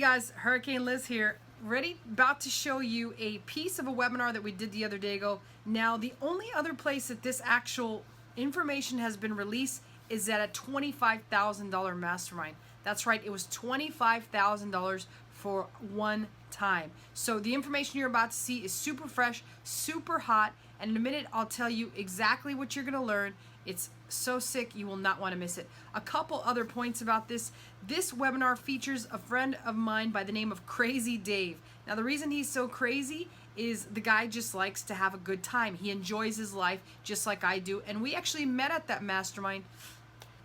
guys, Hurricane Liz here, ready, about to show you a piece of a webinar that we did the other day ago. Now, the only other place that this actual information has been released is at a $25,000 mastermind. That's right, it was $25,000 for one time. So the information you're about to see is super fresh, super hot, and in a minute I'll tell you exactly what you're gonna learn. It's so sick, you will not want to miss it. A couple other points about this. This webinar features a friend of mine by the name of Crazy Dave. Now the reason he's so crazy is the guy just likes to have a good time. He enjoys his life just like I do. And we actually met at that mastermind.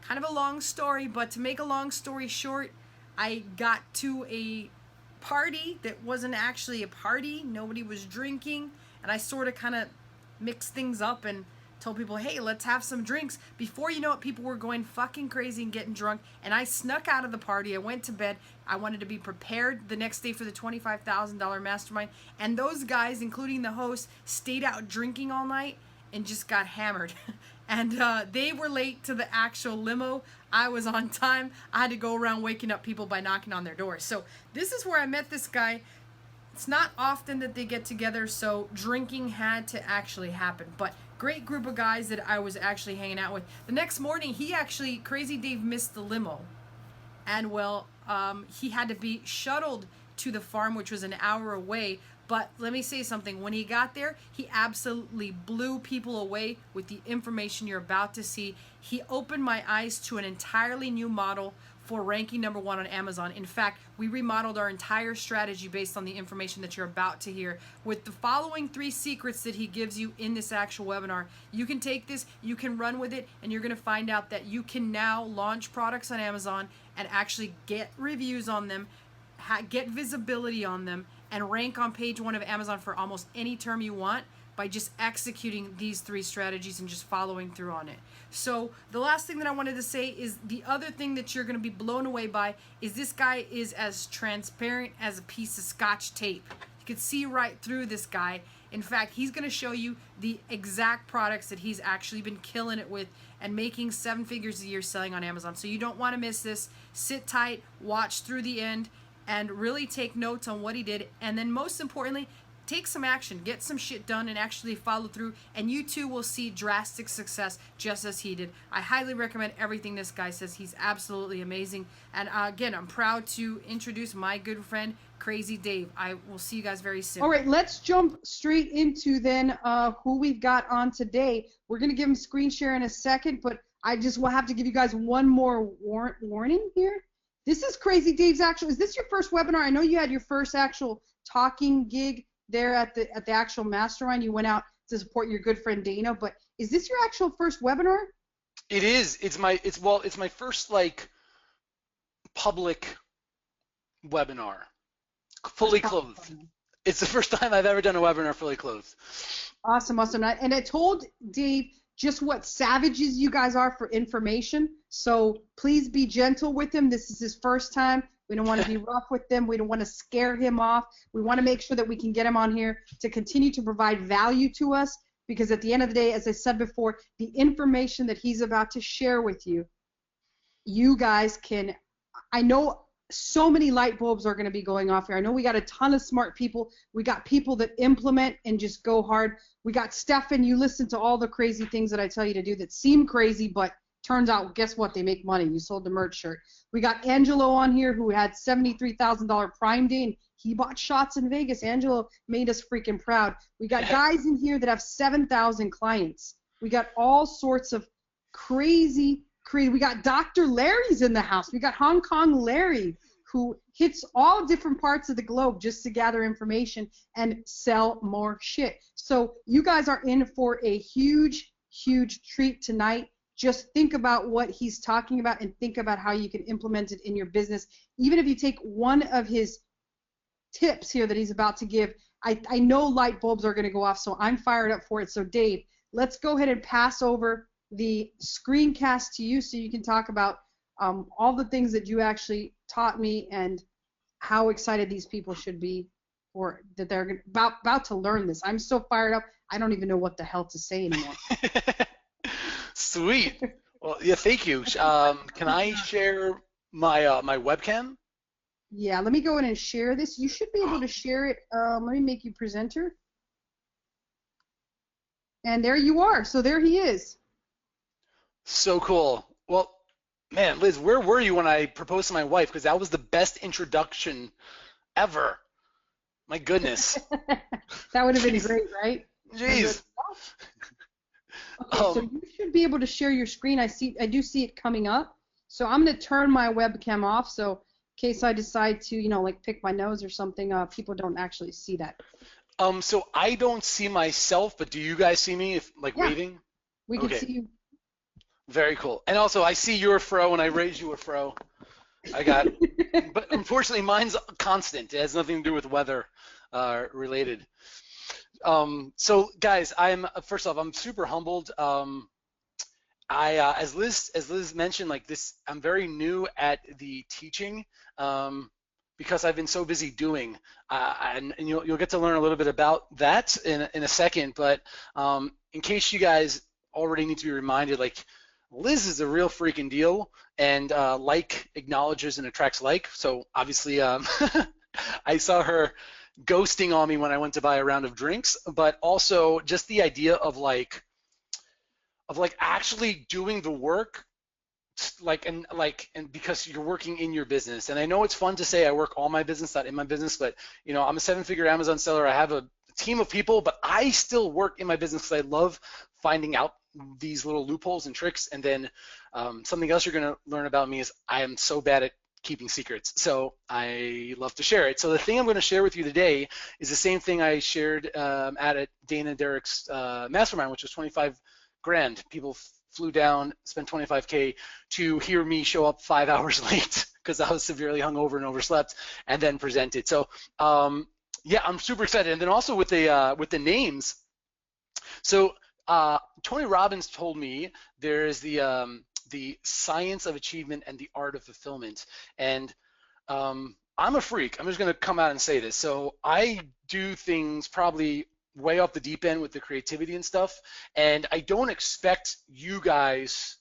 Kind of a long story, but to make a long story short, I got to a party that wasn't actually a party. Nobody was drinking. And I sort of kind of mixed things up and told people, hey, let's have some drinks. Before you know it, people were going fucking crazy and getting drunk, and I snuck out of the party. I went to bed. I wanted to be prepared the next day for the $25,000 mastermind, and those guys, including the host, stayed out drinking all night and just got hammered. And they were late to the actual limo. I was on time. I had to go around waking up people by knocking on their doors. So this is where I met this guy. It's not often that they get together, so drinking had to actually happen. But great group of guys that I was actually hanging out with. The next morning, Crazy Dave missed the limo. And well, he had to be shuttled to the farm, which was an hour away. But let me say something. When he got there, he absolutely blew people away with the information you're about to see. He opened my eyes to an entirely new model for ranking #1 on Amazon. In fact, we remodeled our entire strategy based on the information that you're about to hear. With the following 3 secrets that he gives you in this actual webinar, you can take this, you can run with it, and you're going to find out that you can now launch products on Amazon and actually get reviews on them, get visibility on them, and rank on page 1 of Amazon for almost any term you want by just executing these 3 strategies and just following through on it. So the last thing that I wanted to say is the other thing that you're going to be blown away by is this guy is as transparent as a piece of Scotch tape. You can see right through this guy. In fact, he's going to show you the exact products that he's actually been killing it with and making 7 figures a year selling on Amazon. So you don't want to miss this. Sit tight, watch through the end, and really take notes on what he did. And then most importantly, take some action, get some shit done, and actually follow through, and you too will see drastic success just as he did. I highly recommend everything this guy says. He's absolutely amazing. And again, I'm proud to introduce my good friend, Crazy Dave. I will see you guys very soon. All right, let's jump straight into then who we've got on today. We're going to give him screen share in a second, but I just will have to give you guys one more warning here. This is Crazy Dave's actual, is this your first webinar? I know you had your first actual talking gig there at the actual mastermind. You went out to support your good friend Dana, but is this your actual first webinar? It is. It's my first like public webinar, fully clothed. It's the first time I've ever done a webinar fully clothed. Awesome, awesome. And I told Dave just what savages you guys are for information, so please be gentle with him. This is his first time. We don't want to be rough with them. We don't want to scare him off. We want to make sure that we can get him on here to continue to provide value to us, because at the end of the day, as I said before, the information that he's about to share with you, you guys can, I know so many light bulbs are going to be going off here. I know we got a ton of smart people. We got people that implement and just go hard. We got Stefan. You listen to all the crazy things that I tell you to do that seem crazy, but turns out, guess what? They make money. You sold the merch shirt. We got Angelo on here who had $73,000 Prime Day, and he bought shots in Vegas. Angelo made us freaking proud. We got guys in here that have 7,000 clients. We got all sorts of crazy. We got Dr. Larry's in the house. We got Hong Kong Larry, who hits all different parts of the globe just to gather information and sell more shit. So you guys are in for a huge, huge treat tonight. Just think about what he's talking about and think about how you can implement it in your business. Even if you take one of his tips here that he's about to give, I know light bulbs are going to go off, so I'm fired up for it. So Dave, let's go ahead and pass over the screencast to you so you can talk about all the things that you actually taught me and how excited these people should be for that they're about to learn this. I'm so fired up, I don't even know what the hell to say anymore. Sweet. Well, yeah, thank you. Can I share my my webcam? Yeah, let me go in and share this. You should be able to share it. Let me make you presenter. And there you are. So there he is. So cool. Well, man, Liz, where were you when I proposed to my wife? Because that was the best introduction ever. My goodness. That would have been Jeez. great, right? Jeez. Okay, so you should be able to share your screen. I do see it coming up. So I'm going to turn my webcam off. So in case I decide to, like pick my nose or something, people don't actually see that. So I don't see myself, but do you guys see me waving? We can see you. Very cool. And also I see your fro and I raise you a fro. But unfortunately mine's constant. It has nothing to do with weather related. So guys, first off, I'm super humbled. As Liz mentioned, I'm very new at the teaching because I've been so busy doing, and you'll get to learn a little bit about that in a second. But in case you guys already need to be reminded, Liz is a real freaking deal, and like acknowledges and attracts like. So obviously, I saw her ghosting on me when I went to buy a round of drinks, but also just the idea of actually doing the work, and because you're working in your business. And I know it's fun to say I work on my business, not in my business, but I'm a 7-figure Amazon seller. I have a team of people, but I still work in my business because I love finding out these little loopholes and tricks. And then something else you're going to learn about me is I am so bad at keeping secrets, so I love to share it. So the thing I'm going to share with you today is the same thing I shared at Dana and Derek's mastermind, which was 25 grand. People flew down, spent 25K to hear me show up 5 hours late because I was severely hungover and overslept, and then present it. So yeah, I'm super excited. And then also with the names. So Tony Robbins told me there's the science of achievement and the art of fulfillment. And I'm a freak. I'm just going to come out and say this. So I do things probably way off the deep end with the creativity and stuff, and I don't expect you guys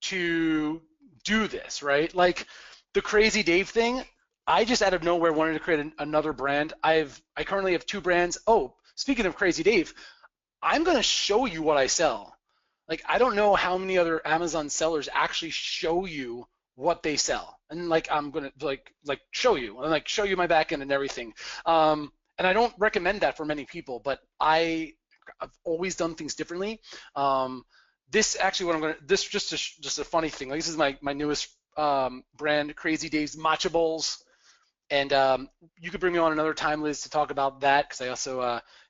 to do this, right? Like the Crazy Dave thing, I just out of nowhere wanted to create another brand. I currently have 2 brands. Oh, speaking of Crazy Dave, I'm going to show you what I sell. I don't know how many other Amazon sellers actually show you what they sell, and I'm going to show you and show you my back end and everything. And I don't recommend that for many people, but I've always done things differently. This actually, this just a funny thing. This is my newest brand, Crazy Dave's Matcha Bowls. And you could bring me on another time, Liz, to talk about that, because I also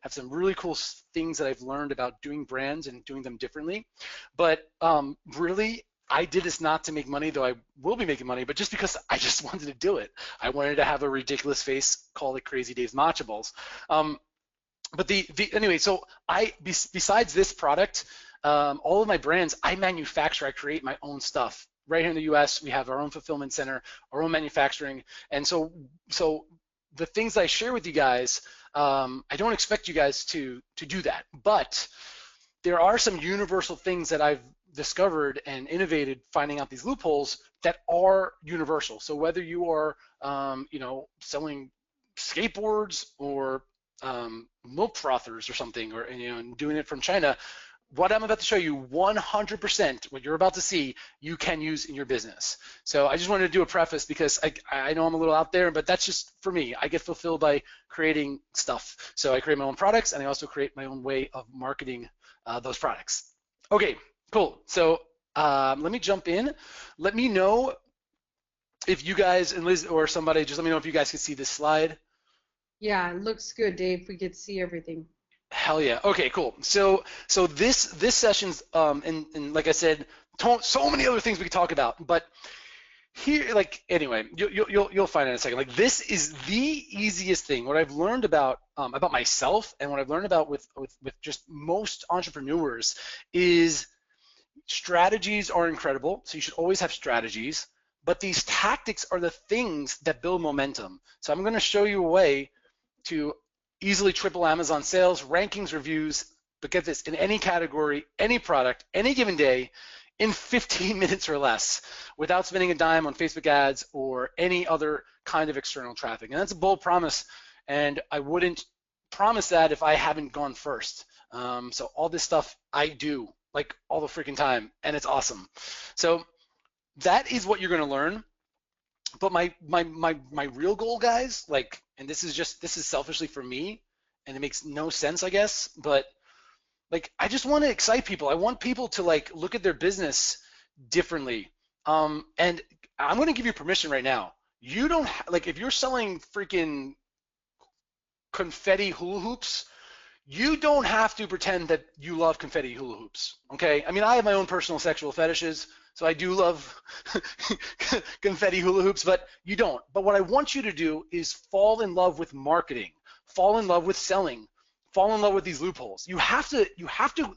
have some really cool things that I've learned about doing brands and doing them differently. But really, I did this not to make money, though I will be making money, but just because I just wanted to do it. I wanted to have a ridiculous face, call it Crazy Dave's Matcha Balls. But anyway, so besides this product, all of my brands, I manufacture, I create my own stuff. Right here in the US, we have our own fulfillment center, our own manufacturing. And so the things I share with you guys, I don't expect you guys to do that. But there are some universal things that I've discovered and innovated, finding out these loopholes that are universal. So whether you are, selling skateboards or milk frothers or something, or doing it from China, what I'm about to show you, 100%, what you're about to see, you can use in your business. So I just wanted to do a preface because I know I'm a little out there, but that's just for me. I get fulfilled by creating stuff. So I create my own products, and I also create my own way of marketing those products. Okay, cool. So let me jump in. Let me know if you guys, and Liz or somebody, just let me know if you guys can see this slide. Yeah, it looks good, Dave. We could see everything. Hell yeah. Okay, cool. So this session's and like I said, so many other things we could talk about, but here, anyway, you'll find it in a second. This is the easiest thing. What I've learned about myself, and what I've learned about with just most entrepreneurs, is strategies are incredible. So you should always have strategies, but these tactics are the things that build momentum. So I'm going to show you a way to easily triple Amazon sales, rankings, reviews, but get this, in any category, any product, any given day, in 15 minutes or less without spending a dime on Facebook ads or any other kind of external traffic. And that's a bold promise, and I wouldn't promise that if I haven't gone first. So all this stuff I do like all the freaking time, and it's awesome. So that is what you're going to learn. But my real goal, guys, like, and this is selfishly for me, and it makes no sense, I guess, but like, I just want to excite people. I want people to like look at their business differently. And I'm going to give you permission right now. You don't like, if you're selling freaking confetti hula hoops, you don't have to pretend that you love confetti hula hoops. Okay? I mean, I have my own personal sexual fetishes, so I do love confetti hula hoops, but you don't. But what I want you to do is fall in love with marketing, fall in love with selling, fall in love with these loopholes. You have to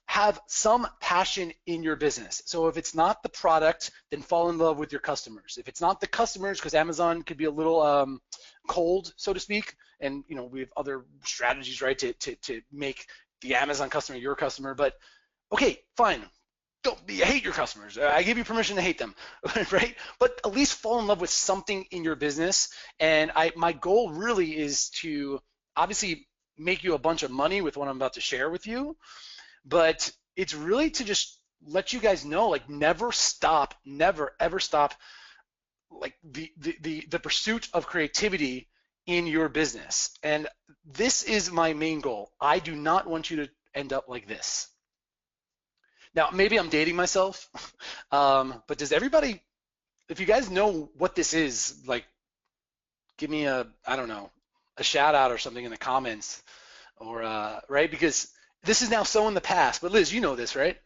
have some passion in your business. So if it's not the product, then fall in love with your customers. If it's not the customers, because Amazon could be a little cold, so to speak, and you know, we have other strategies, right, to make the Amazon customer your customer. But okay, fine. Don't hate your customers. I give you permission to hate them, right? But at least fall in love with something in your business. And my goal really is to obviously make you a bunch of money with what I'm about to share with you, but it's really to just let you guys know, like, never stop, never ever stop, like the pursuit of creativity in your business. And this is my main goal. I do not want you to end up like this. Now, maybe I'm dating myself, but does everybody, if you guys know what this is, like, give me a, I don't know, a shout out or something in the comments, or right, because this is now so in the past. But Liz, you know this, right?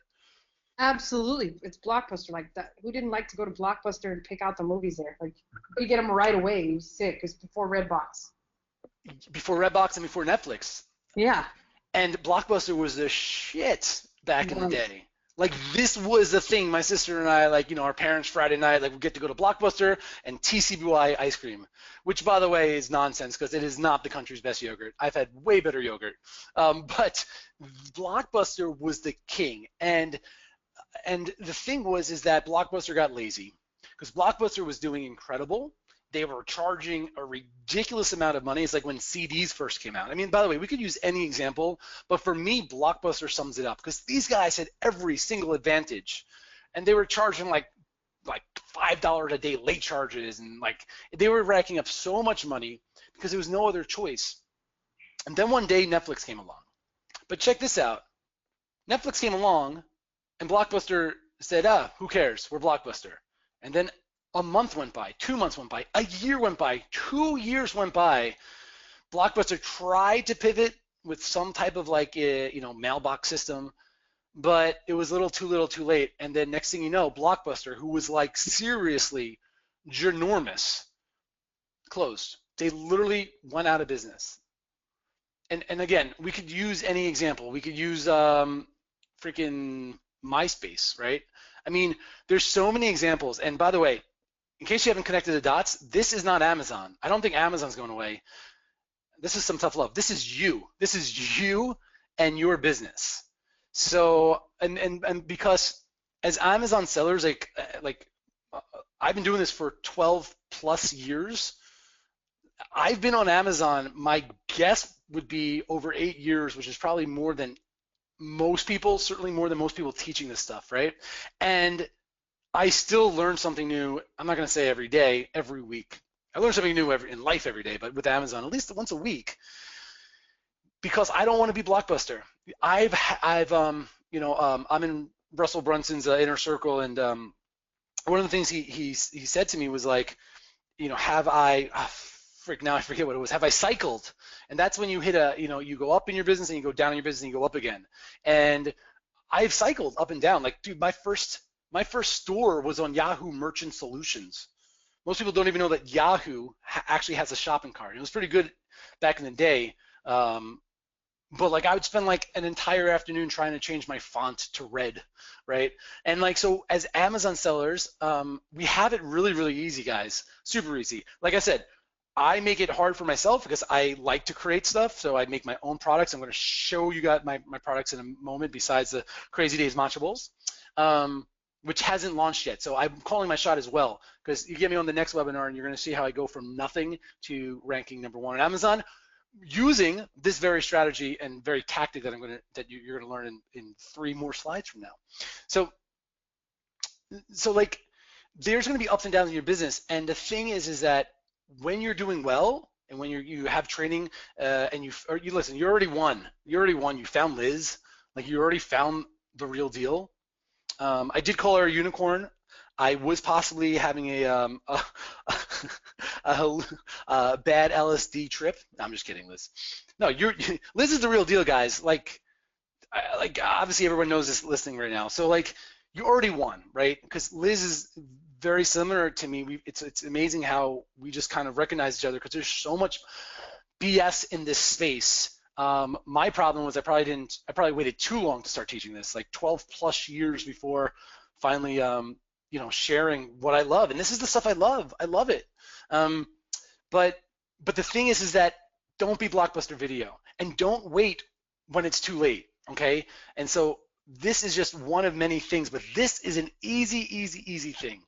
Absolutely, it's Blockbuster. Like that. Who didn't like to go to Blockbuster and pick out the movies there? Like you get them right away. He was sick. It's before Redbox. Before Redbox and before Netflix. Yeah. And Blockbuster was the shit back in the day. Like, this was the thing. My sister and I, like, you know, our parents Friday night, like, we get to go to Blockbuster and TCBY ice cream, which, by the way, is nonsense because it is not the country's best yogurt. I've had way better yogurt. But Blockbuster was the king. And the thing is that Blockbuster got lazy because Blockbuster was doing incredible. They were charging a ridiculous amount of money. It's like when CDs first came out. I mean, by the way, we could use any example, but for me, Blockbuster sums it up because these guys had every single advantage, and they were charging like $5 a day late charges, and like they were racking up so much money because there was no other choice. And then one day, Netflix came along. But check this out. Netflix came along, and Blockbuster said, who cares? We're Blockbuster. And then a month went by, 2 months went by, a year went by, 2 years went by. Blockbuster tried to pivot with some type of like mailbox system, but it was a little too late. And then next thing you know, Blockbuster, who was like seriously ginormous, closed. They literally went out of business. And again, we could use any example. We could use freaking MySpace, right? I mean, there's so many examples. And by the way, in case you haven't connected the dots, this is not Amazon. I don't think Amazon's going away. This is some tough love. This is you. This is you and your business. So, and because as Amazon sellers, I've been doing this for 12 plus years. I've been on Amazon, my guess would be over 8 years, which is probably more than most people, certainly more than most people teaching this stuff, right? And I still learn something new. I'm not going to say every day, every week. I learn something new in life every day, but with Amazon, at least once a week, because I don't want to be Blockbuster. I'm in Russell Brunson's inner circle, and one of the things he said to me was like, have I, now I forget what it was. Have I cycled? And that's when you hit you go up in your business and you go down in your business and you go up again. And I've cycled up and down. Like, dude, my first store was on Yahoo Merchant Solutions. Most people don't even know that Yahoo actually has a shopping cart. It was pretty good back in the day. But like I would spend like an entire afternoon trying to change my font to red, right? And like, so as Amazon sellers, we have it really, really easy, guys. Super easy. Like I said, I make it hard for myself because I like to create stuff, so I make my own products. I'm going to show you guys my products in a moment besides the Crazy Days Matcha Bowls. which hasn't launched yet. So I'm calling my shot as well, because you get me on the next webinar and you're going to see how I go from nothing to ranking #1 on Amazon using this very strategy and very tactic that you're going to learn in 3 more slides from now. So like there's going to be ups and downs in your business, and the thing is that when you're doing well and when you have training and you listen, you already won. You found Liz, like you already found the real deal. I did call her a unicorn. I was possibly having a bad LSD trip. No, I'm just kidding, Liz. No, Liz is the real deal, guys. Like obviously everyone knows this listening right now. So like you already won, right? Because Liz is very similar to me. It's amazing how we just kind of recognize each other, because there's so much BS in this space. My problem was I probably waited too long to start teaching this, like 12 plus years before finally, sharing what I love. And this is the stuff I love. I love it. But the thing is that don't be Blockbuster Video, and don't wait when it's too late, okay? And so this is just one of many things, but this is an easy thing.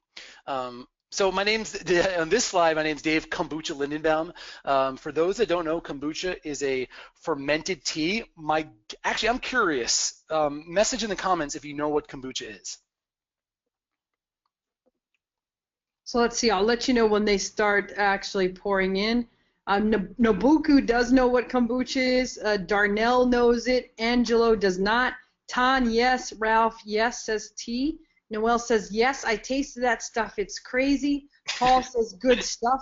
So on this slide, my name's Dave Kombucha Lindenbaum. For those that don't know, kombucha is a fermented tea. Actually, I'm curious. Message in the comments if you know what kombucha is. So let's see. I'll let you know when they start actually pouring in. Nobuku does know what kombucha is. Darnell knows it. Angelo does not. Tan, yes. Ralph, yes, says tea. Noel says, yes, I tasted that stuff. It's crazy. Paul says, good stuff.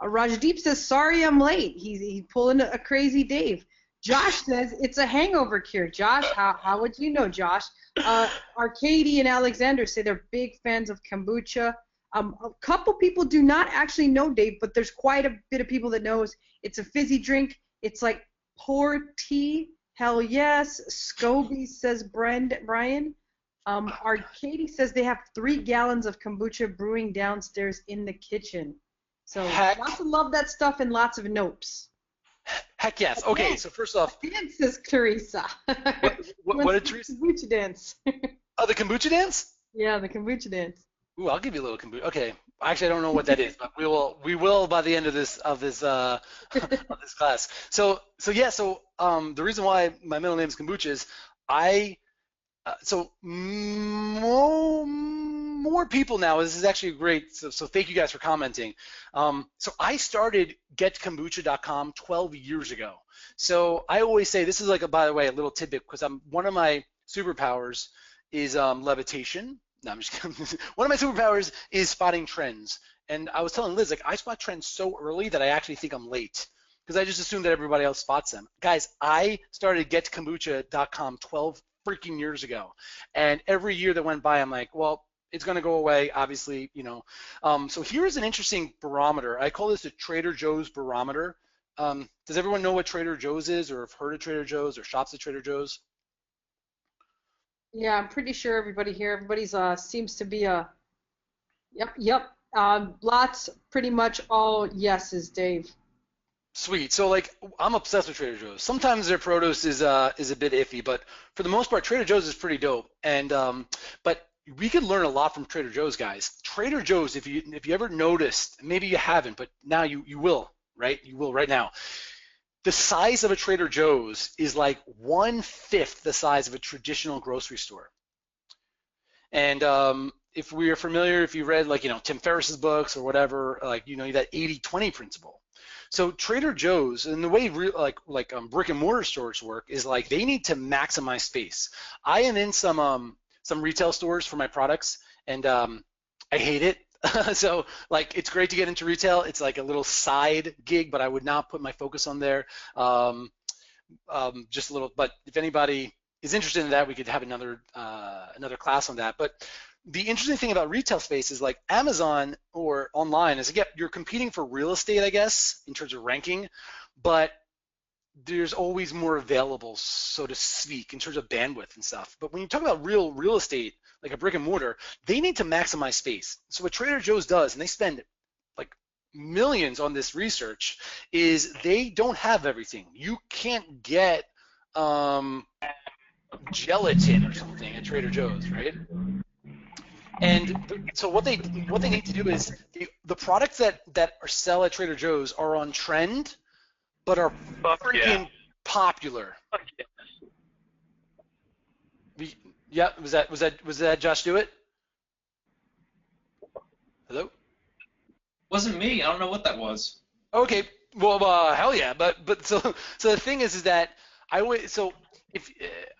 Rajdeep says, sorry I'm late. He's pulling a crazy Dave. Josh says, it's a hangover cure. Josh, how would you know, Josh? Arcady and Alexander say they're big fans of kombucha. A couple people do not actually know, Dave, but there's quite a bit of people that knows. It's a fizzy drink. It's like pour tea. Hell yes. Scobie says Brian. Arcady says they have 3 gallons of kombucha brewing downstairs in the kitchen. So lots of love that stuff and lots of nopes. Heck yes. Okay, so first off. Dance, says Teresa. What did Teresa? Kombucha dance. Oh, the kombucha dance? Yeah, the kombucha dance. Ooh, I'll give you a little kombucha. Okay, actually I don't know what that is, but we will by the end of this of this class. So the reason why my middle name is kombucha is more people now. This is actually great. So thank you guys for commenting. So I started getkombucha.com 12 years ago. So I always say this is like by the way a little tidbit, because one of my superpowers is levitation. No, I'm just kidding. One of my superpowers is spotting trends. And I was telling Liz, like, I spot trends so early that I actually think I'm late, because I just assume that everybody else spots them. Guys, I started getkombucha.com 12 freaking years ago. And every year that went by, I'm like, well, it's going to go away, obviously, So here's an interesting barometer. I call this a Trader Joe's barometer. Does everyone know what Trader Joe's is, or have heard of Trader Joe's, or shops at Trader Joe's? Yeah, I'm pretty sure everybody here, everybody's seems to be yep. Lots, pretty much all yeses, Dave. Sweet. So like, I'm obsessed with Trader Joe's. Sometimes their produce is a bit iffy, but for the most part, Trader Joe's is pretty dope. And but we could learn a lot from Trader Joe's, guys. Trader Joe's, if you ever noticed, maybe you haven't, but now you will, right? You will right now. The size of a Trader Joe's is like 1/5 the size of a traditional grocery store. And if we are familiar, if you read like Tim Ferriss's books or whatever, like that 80-20 principle. So Trader Joe's, and the way brick and mortar stores work is like they need to maximize space. I am in some retail stores for my products, and I hate it. So like it's great to get into retail. It's like a little side gig, but I would not put my focus on there. Just a little. But if anybody is interested in that, we could have another class on that. But the interesting thing about retail space is like Amazon or online is, again, you're competing for real estate, I guess, in terms of ranking, but there's always more available, so to speak, in terms of bandwidth and stuff. But when you talk about real estate, like a brick and mortar, they need to maximize space. So what Trader Joe's does, and they spend like millions on this research, is they don't have everything. You can't get gelatin or something at Trader Joe's, right? And so what they need to do is the products that are sell at Trader Joe's are on trend, but are Fuck yeah. freaking popular. Fuck yeah. Yeah, was that Josh Do It? Hello? Wasn't me. I don't know what that was. Okay, well, hell yeah, but so the thing is that so if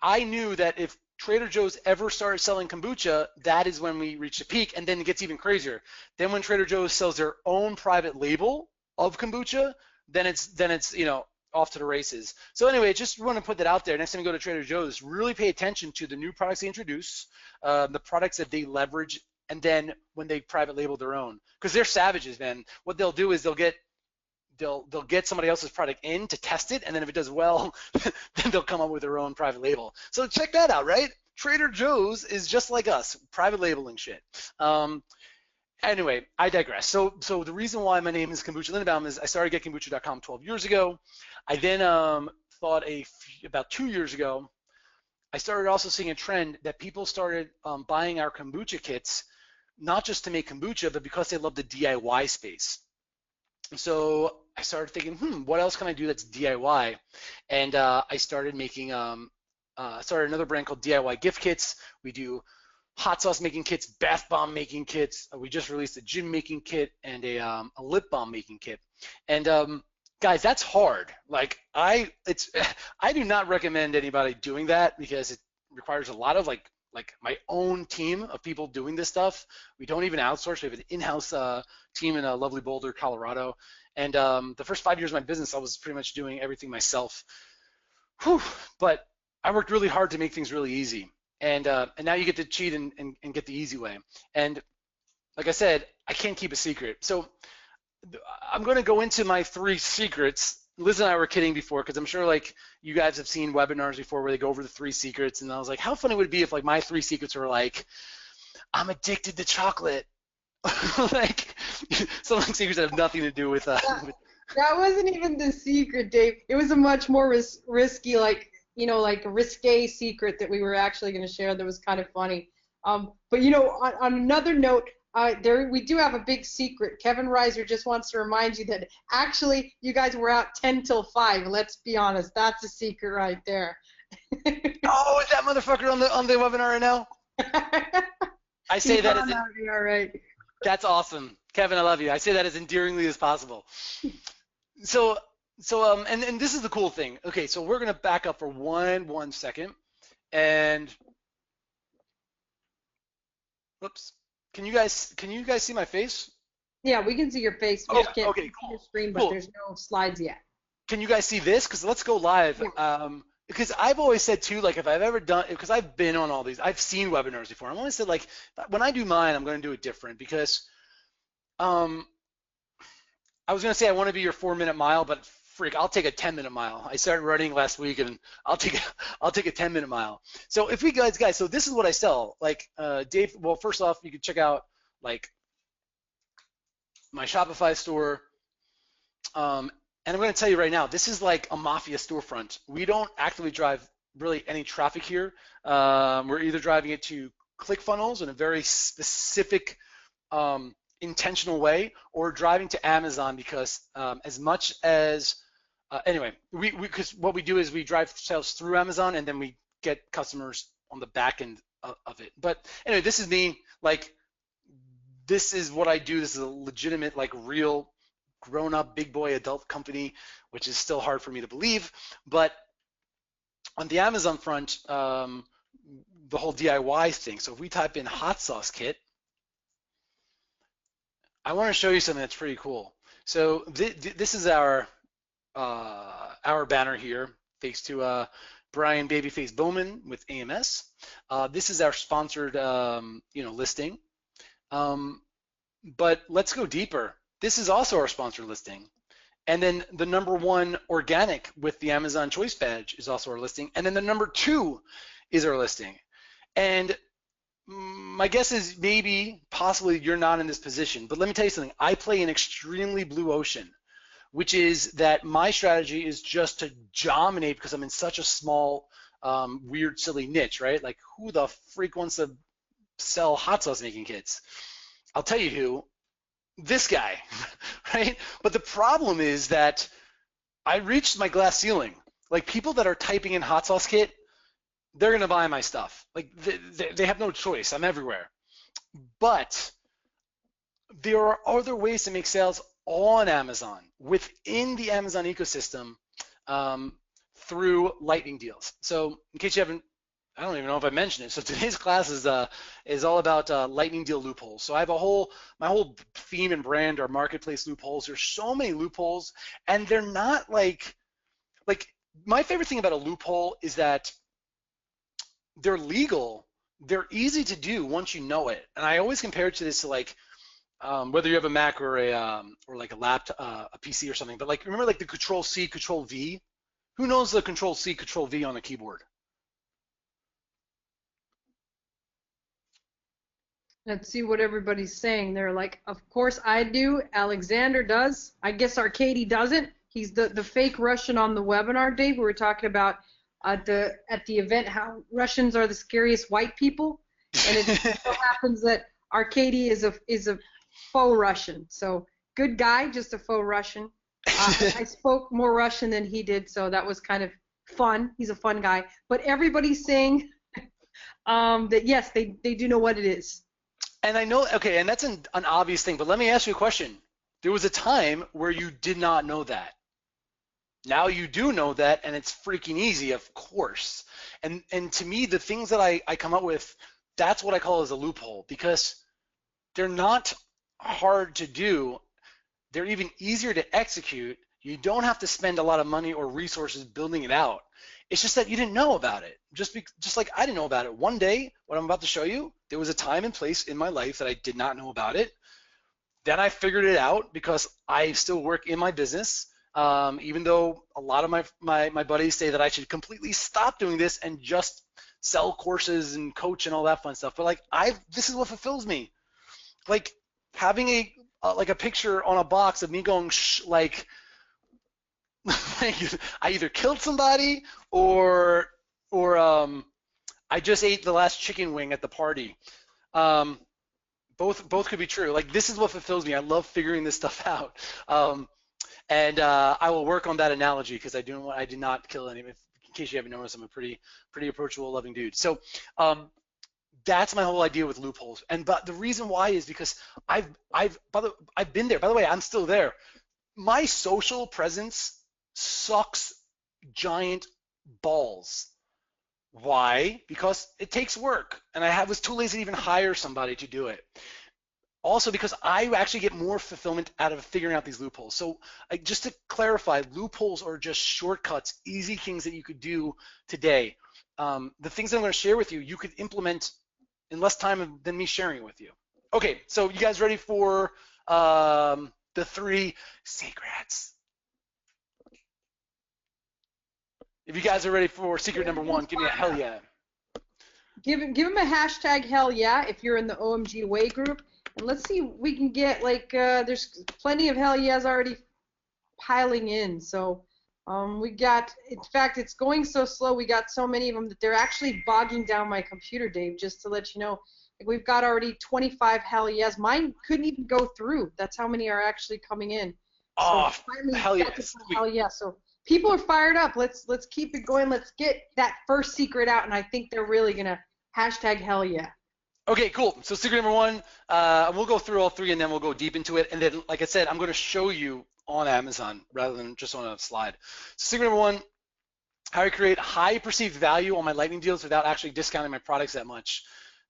I knew that if Trader Joe's ever started selling kombucha, that is when we reach a peak, and then it gets even crazier. Then when Trader Joe's sells their own private label of kombucha, then it's off to the races. So anyway, just want to put that out there. Next time you go to Trader Joe's, really pay attention to the new products they introduce, the products that they leverage, and then when they private label their own, because they're savages, man. What they'll do is they'll get somebody else's product in to test it, and then if it does well, then they'll come up with their own private label. So check that out, right? Trader Joe's is just like us, private labeling shit. Anyway, I digress. So the reason why my name is Kombucha Lindenbaum is I started getkombucha.com 12 years ago. I then thought about 2 years ago, I started also seeing a trend that people started buying our kombucha kits, not just to make kombucha, but because they love the DIY space. So I started thinking, what else can I do that's DIY? And I started making, started another brand called DIY Gift Kits. We do hot sauce making kits, bath bomb making kits. We just released a gym making kit and a lip balm making kit. And guys, that's hard. Like I do not recommend anybody doing that because it requires a lot of like my own team of people doing this stuff. We don't even outsource. We have an in-house team in lovely Boulder, Colorado. And the first 5 years of my business, I was pretty much doing everything myself. Whew. But I worked really hard to make things really easy. And now you get to cheat and get the easy way. And like I said, I can't keep a secret. So I'm going to go into my 3 secrets. Liz and I were kidding before because I'm sure like you guys have seen webinars before where they go over the 3 secrets, and I was like, how funny would it be if like my 3 secrets were like, I'm addicted to chocolate, like some like secrets that have nothing to do with. That wasn't even the secret, Dave. It was a much more risky, like risque secret that we were actually going to share. That was kind of funny. But on another note. We do have a big secret. Kevin Reiser just wants to remind you that actually you guys were out 10 till 5. Let's be honest, that's a secret right there. Oh, is that motherfucker on the webinar right now? I say that as all right. That's awesome, Kevin. I love you. I say that as endearingly as possible. So and this is the cool thing. Okay, so we're gonna back up for one second, and whoops. Can you guys see my face? Yeah, we can see your face. We just can't see your screen, but cool. There's no slides yet. Can you guys see this? Because let's go live. Yeah. Because I've always said too, like if I've ever done, because I've been on all these, I've seen webinars before. I've always said like when I do mine, I'm going to do it different because I was going to say I want to be your 4-minute mile, but freak, I'll take a 10-minute mile. I started running last week, and I'll take a 10-minute mile. So if we guys, so this is what I sell. Like Dave, well, first off, you can check out like my Shopify store. And I'm going to tell you right now, this is like a mafia storefront. We don't actively drive really any traffic here. We're either driving it to ClickFunnels in a very specific intentional way, or driving to Amazon because as much as anyway, because what we do is we drive sales through Amazon and then we get customers on the back end of it. But anyway, this is me. Like, this is what I do. This is a legitimate, like, real grown-up, big boy adult company, which is still hard for me to believe. But on the Amazon front, the whole DIY thing. So if we type in hot sauce kit, I want to show you something that's pretty cool. So this is our banner here, thanks to Brian Babyface Bowman with AMS. This is our sponsored, listing. But let's go deeper. This is also our sponsored listing. And then the #1 organic with the Amazon Choice Badge is also our listing. And then the #2 is our listing. And my guess is maybe, possibly, you're not in this position. But let me tell you something. I play an extremely blue ocean, which is that my strategy is just to dominate because I'm in such a small weird, silly niche, right? Like who the freak wants to sell hot sauce making kits? I'll tell you who, this guy, right? But the problem is that I reached my glass ceiling. Like people that are typing in hot sauce kit, they're going to buy my stuff. Like they have no choice. I'm everywhere. But there are other ways to make sales on Amazon, within the Amazon ecosystem, through lightning deals. So in case you haven't, I don't even know if I mentioned it. So today's class is all about lightning deal loopholes. So I have my whole theme and brand are marketplace loopholes. There's so many loopholes, and they're not like my favorite thing about a loophole is that they're legal. They're easy to do once you know it. And I always compare it to this to like whether you have a Mac or like a laptop, a PC or something. But like remember like the Control C, Control V. Who knows the Control C, Control V on a keyboard? Let's see what everybody's saying. They're like, of course I do. Alexander does. I guess Arcady doesn't. He's the fake Russian on the webinar, Dave. We were talking about at the event how Russians are the scariest white people, and it so happens that Arcady is a faux Russian. So good guy, just a faux Russian. I spoke more Russian than he did, so that was kind of fun. He's a fun guy. But everybody's saying that yes, they do know what it is. And I know, okay, and that's an obvious thing, but let me ask you a question. There was a time where you did not know that. Now you do know that, and it's freaking easy, of course. And to me, the things that I come up with, that's what I call as a loophole, because they're not hard to do. They're even easier to execute. You don't have to spend a lot of money or resources building it out. It's just that you didn't know about it. Just like I didn't know about it. One day, what I'm about to show you, there was a time and place in my life that I did not know about it. Then I figured it out because I still work in my business. Even though a lot of my buddies say that I should completely stop doing this and just sell courses and coach and all that fun stuff. But like this is what fulfills me. Like having a picture on a box of me going like I either killed somebody or I just ate the last chicken wing at the party. Both could be true. Like this is what fulfills me. I love figuring this stuff out. And I will work on that analogy because I did not kill anyone. In case you haven't noticed, I'm a pretty approachable, loving dude. So that's my whole idea with loopholes. But the reason why is because I've been there. By the way, I'm still there. My social presence sucks giant balls. Why? Because it takes work, and I was too lazy to even hire somebody to do it. Also because I actually get more fulfillment out of figuring out these loopholes. So just to clarify, loopholes are just shortcuts, easy things that you could do today. The things that I'm going to share with you, you could implement in less time than me sharing it with you. Okay, so you guys ready for the 3 secrets? If you guys are ready for secret number 1, give me a hell yeah. Give him a hashtag hell yeah if you're in the OMG Way group. And let's see if we can get, like, there's plenty of hell yeahs already piling in. So we got, in fact, it's going so slow, we got so many of them that they're actually bogging down my computer, Dave, just to let you know. Like, we've got already 25 hell yeahs. Mine couldn't even go through. That's how many are actually coming in. Oh, so hell yeah. Hell yeah. So people are fired up. Let's keep it going. Let's get that first secret out, and I think they're really going to hashtag hell yeah. Okay, cool. So secret number 1, we'll go through all 3 and then we'll go deep into it. And then, like I said, I'm going to show you on Amazon rather than just on a slide. So secret number 1, how I create high perceived value on my lightning deals without actually discounting my products that much.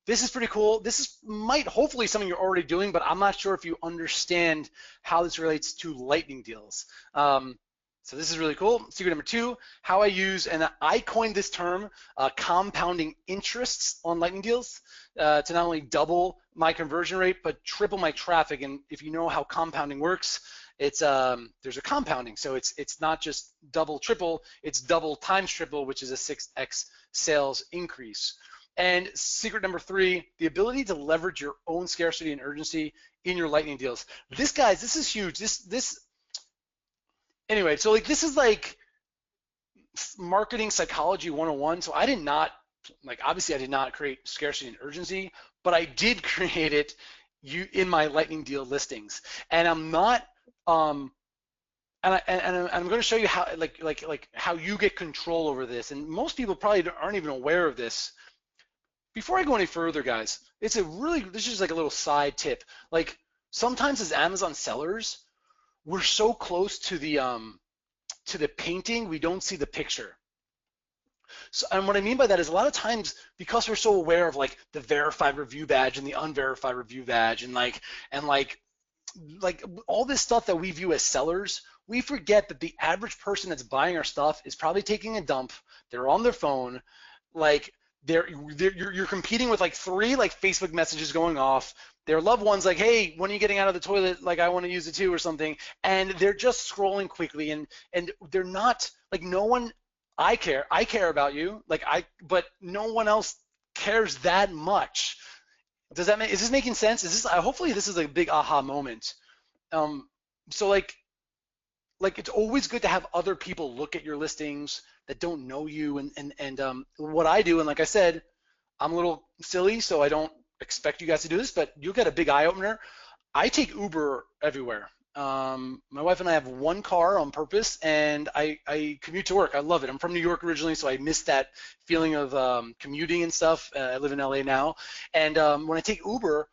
This is pretty cool. This might hopefully something you're already doing, but I'm not sure if you understand how this relates to lightning deals. So this is really cool. Secret number 2, how I use, and I coined this term, compounding interests on lightning deals to not only double my conversion rate, but triple my traffic. And if you know how compounding works, it's there's a compounding. So it's not just double, triple, it's double times triple, which is a 6x sales increase. And secret number 3, the ability to leverage your own scarcity and urgency in your lightning deals. This is huge. Anyway, so like this is like marketing psychology 101. So I did not, like, obviously I did not create scarcity and urgency, but I did create it in my lightning deal listings. And I'm not, and I'm going to show you how, like how you get control over this. And most people probably aren't even aware of this. Before I go any further, guys, this is just like a little side tip. Like, sometimes as Amazon sellers, we're so close to the painting, we don't see the picture. So, and what I mean by that is a lot of times, because we're so aware of like the verified review badge and the unverified review badge and like all this stuff that we view as sellers, we forget that the average person that's buying our stuff is probably taking a dump. They're on their phone, like you're competing with like 3 like Facebook messages going off. Their loved ones like, hey, when are you getting out of the toilet? Like, I want to use it too or something. And they're just scrolling quickly, and they're not like, no one. I care about you, like but no one else cares that much. Is this making sense? Hopefully this is a big aha moment. So like it's always good to have other people look at your listings that don't know you, and what I do, and like I said, I'm a little silly, so I don't expect you guys to do this, but you'll get a big eye opener. I take Uber everywhere. My wife and I have one car on purpose, and I commute to work. I love it. I'm from New York originally, so I miss that feeling of commuting and stuff. I live in LA now, and when I take Uber,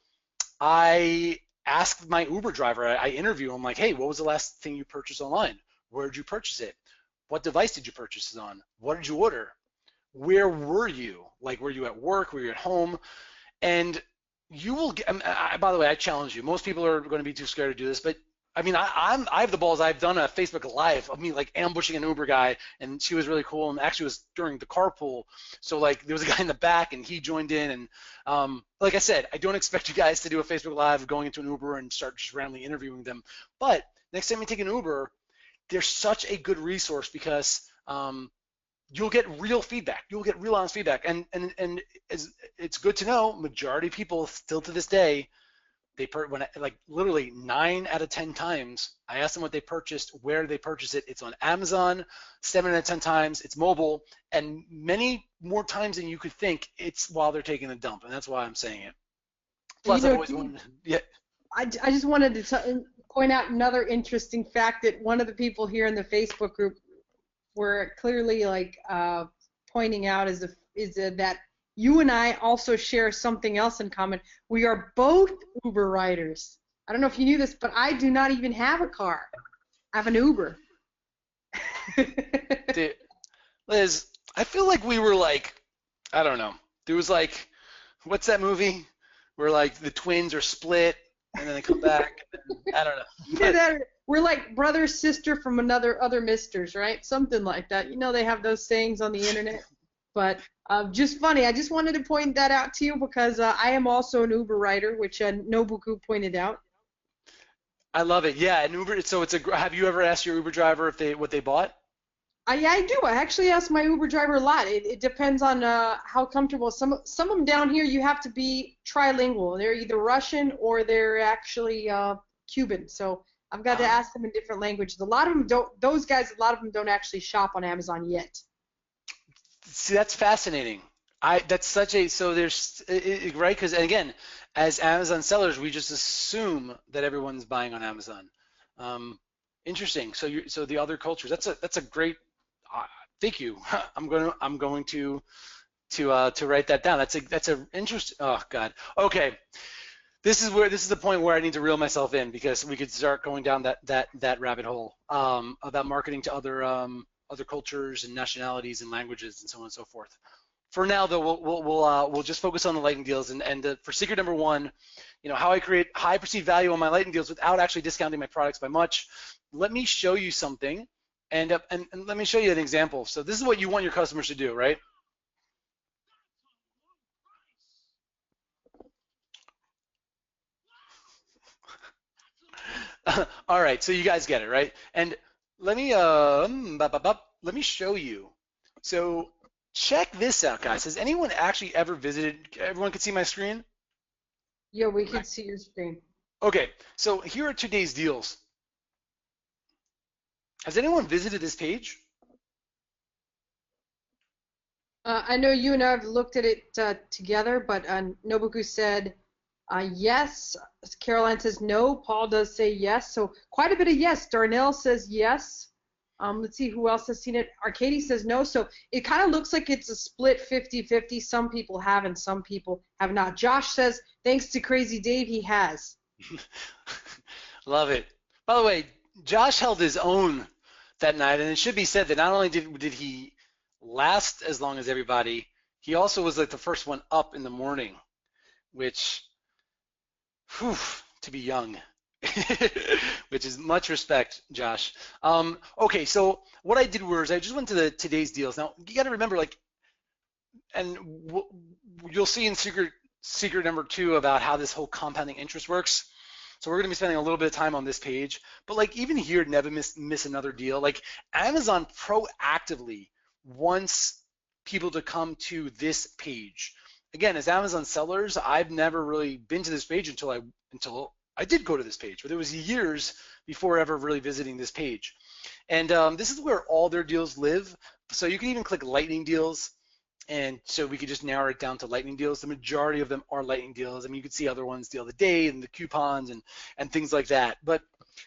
I ask my Uber driver, I interview him, like, hey, what was the last thing you purchased online? Where did you purchase it? What device did you purchase it on? What did you order? Where were you? Like, were you at work? Were you at home? And you will get, by the way, I challenge you. Most people are going to be too scared to do this, but I mean, I have the balls. I've done a Facebook Live of me like ambushing an Uber guy, and she was really cool. And actually, it was during the carpool, so like there was a guy in the back, and he joined in. And like I said, I don't expect you guys to do a Facebook Live going into an Uber and start just randomly interviewing them. But next time you take an Uber, they're such a good resource because you'll get real feedback. You'll get real honest feedback, and it's good to know. Majority of people still to this day. Like literally 9 out of 10 times, I ask them what they purchased, where they purchased it. It's on Amazon. 7 out of 10 times, it's mobile, and many more times than you could think, it's while they're taking a dump, and that's why I'm saying it. Plus, I've always wanted. Yeah. I just wanted to point out another interesting fact that one of the people here in the Facebook group were clearly like pointing out is that you and I also share something else in common. We are both Uber riders. I don't know if you knew this, but I do not even have a car. I have an Uber. Dude, Liz, I feel like we were like, I don't know. There was like, what's that movie where like the twins are split and then they come back? I don't know. Yeah, we're like brother, sister from other misters, right? Something like that. You know, they have those sayings on the internet. But just funny. I just wanted to point that out to you because I am also an Uber rider, which Nobuku pointed out. I love it. Yeah, an Uber. So have you ever asked your Uber driver what they bought? Yeah, I do. I actually ask my Uber driver a lot. It depends on how comfortable. Some of them down here you have to be trilingual. They're either Russian or they're actually Cuban. So I've got to ask them in different languages. A lot of them don't. Those guys, a lot of them don't actually shop on Amazon yet. See, that's fascinating. That's such a there's right, because again, as Amazon sellers, we just assume that everyone's buying on Amazon. Interesting. So the other cultures. That's a great. Thank you. I'm going to write that down. That's a interesting. Oh God. Okay. This is the point where I need to reel myself in because we could start going down that rabbit hole about marketing to other cultures and nationalities and languages and so on and so forth. For now, though, we'll just focus on the lightning deals. And for secret number 1, how I create high perceived value on my lightning deals without actually discounting my products by much. Let me show you something, and let me show you an example. So this is what you want your customers to do, right? All right, so you guys get it, right? And let me show you. So check this out, guys. Has anyone actually ever visited? Everyone can see my screen? Yeah, we can see your screen. Okay, so here are today's deals. Has anyone visited this page? I know you and I have looked at it together, but Nobuku said yes. Caroline says no. Paul does say yes. So quite a bit of yes. Darnell says yes. Let's see who else has seen it. Arcady says no. So it kind of looks like it's a split 50-50. Some people have and some people have not. Josh says, thanks to Crazy Dave, he has. Love it. By the way, Josh held his own that night, and it should be said that not only did he last as long as everybody, he also was like the first one up in the morning, which, whew, to be young, which is much respect, Josh. Okay, so what I did was I just went to the today's deals. Now you got to remember, like, and you'll see in secret number 2 about how this whole compounding interest works. So we're going to be spending a little bit of time on this page, but like even here, never miss another deal. Like Amazon proactively wants people to come to this page. Again, as Amazon sellers, I've never really been to this page until I did go to this page, but it was years before ever really visiting this page. And this is where all their deals live. So you can even click lightning deals. And so we could just narrow it down to lightning deals. The majority of them are lightning deals. I mean, you could see other ones, deal of the day and the coupons and things like that. But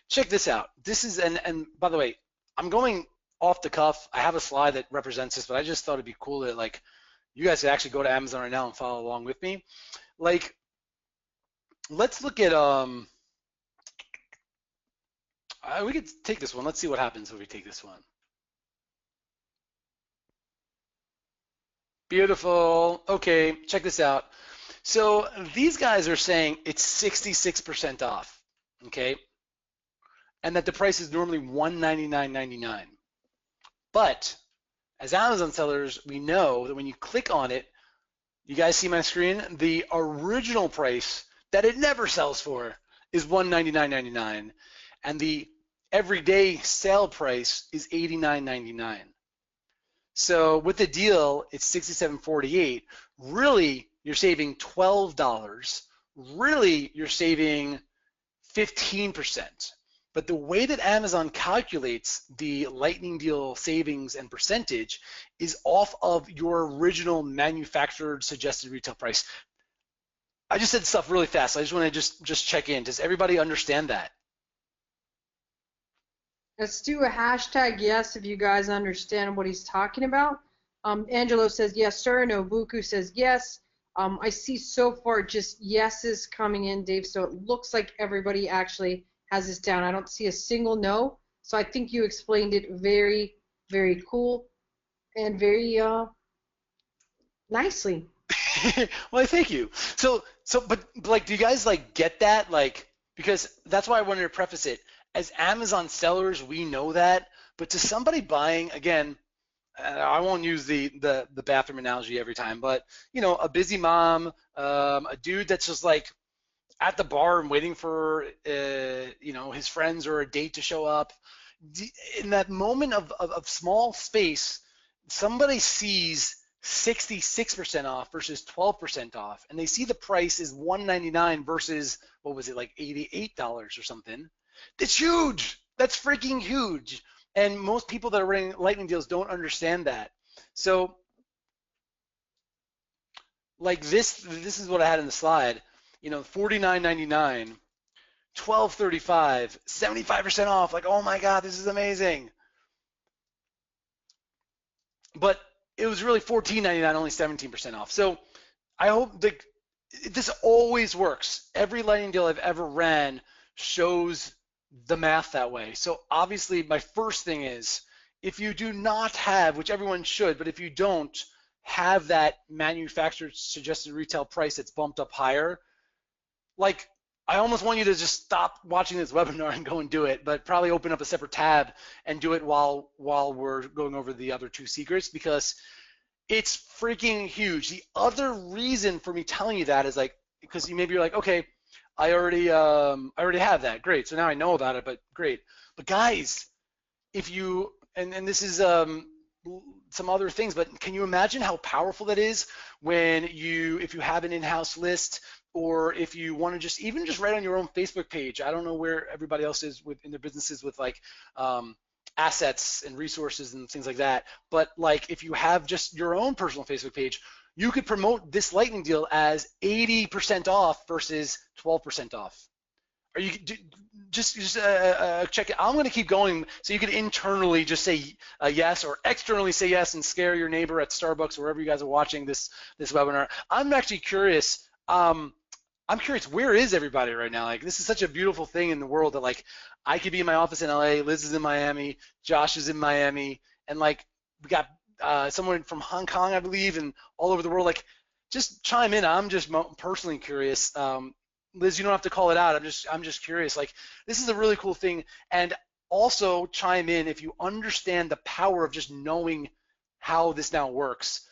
check this out. This is, and by the way, I'm going off the cuff. I have a slide that represents this, but I just thought it'd be cool that like you guys could actually go to Amazon right now and follow along with me. Like, let's look at, we could take this one. Let's see what happens if we take this one. Beautiful. Okay, check this out. So these guys are saying it's 66% off, okay? And that the price is normally $199.99. But as Amazon sellers, we know that when you click on it, you guys see my screen? The original price that it never sells for is $199.99. And the everyday sale price is $89.99. So with the deal, it's $67.48. Really, you're saving $12. Really, you're saving 15%. But the way that Amazon calculates the lightning deal savings and percentage is off of your original manufactured suggested retail price. I just said stuff really fast. I just want to just check in. Does everybody understand that? Let's do a hashtag yes if you guys understand what he's talking about. Angelo says yes, sir. Nobuku says yes. I see so far just yeses coming in, Dave, so it looks like everybody actually has this down. I don't see a single no, so I think you explained it very, very cool and very nicely. Well, thank you. So, but like, do you guys like get that? Like, because that's why I wanted to preface it. As Amazon sellers, we know that, but to somebody buying, again, I won't use the bathroom analogy every time, but you know, a busy mom, a dude that's just like at the bar and waiting for you know, his friends or a date to show up. In that moment of small space, somebody sees 66% off versus 12% off, and they see the price is $199 versus, what was it, like $88 or something. That's huge. That's freaking huge. And most people that are running lightning deals don't understand that. So like this is what I had in the slide. You know, $49.99, $12.35, 75% off. Like, oh my God, this is amazing. But it was really $14.99, only 17% off. So I hope that this always works. Every lightning deal I've ever ran shows the math that way. So obviously my first thing is, if you do not have, which everyone should, but if you don't have that manufactured suggested retail price that's bumped up higher, like, I almost want you to just stop watching this webinar and go and do it, but probably open up a separate tab and do it while we're going over the other two secrets, because it's freaking huge. The other reason for me telling you that is like, because maybe you're like, okay, I already have that. Great. So now I know about it, but great. But guys, if you, and this is some other things, but can you imagine how powerful that is when if you have an in-house list, or if you want to just even just write on your own Facebook page. I don't know where everybody else is in their businesses with like assets and resources and things like that. But like if you have just your own personal Facebook page, you could promote this lightning deal as 80% off versus 12% off. Or you just check it. I'm going to keep going, so you could internally just say yes, or externally say yes and scare your neighbor at Starbucks or wherever you guys are watching this webinar. I'm actually curious. I'm curious, where is everybody right now? Like, this is such a beautiful thing in the world that, like, I could be in my office in LA, Liz is in Miami, Josh is in Miami, and like we got someone from Hong Kong, I believe, and all over the world. Like, just chime in. I'm just personally curious. Liz, you don't have to call it out. I'm just curious. Like, this is a really cool thing. And also chime in if you understand the power of just knowing how this now works.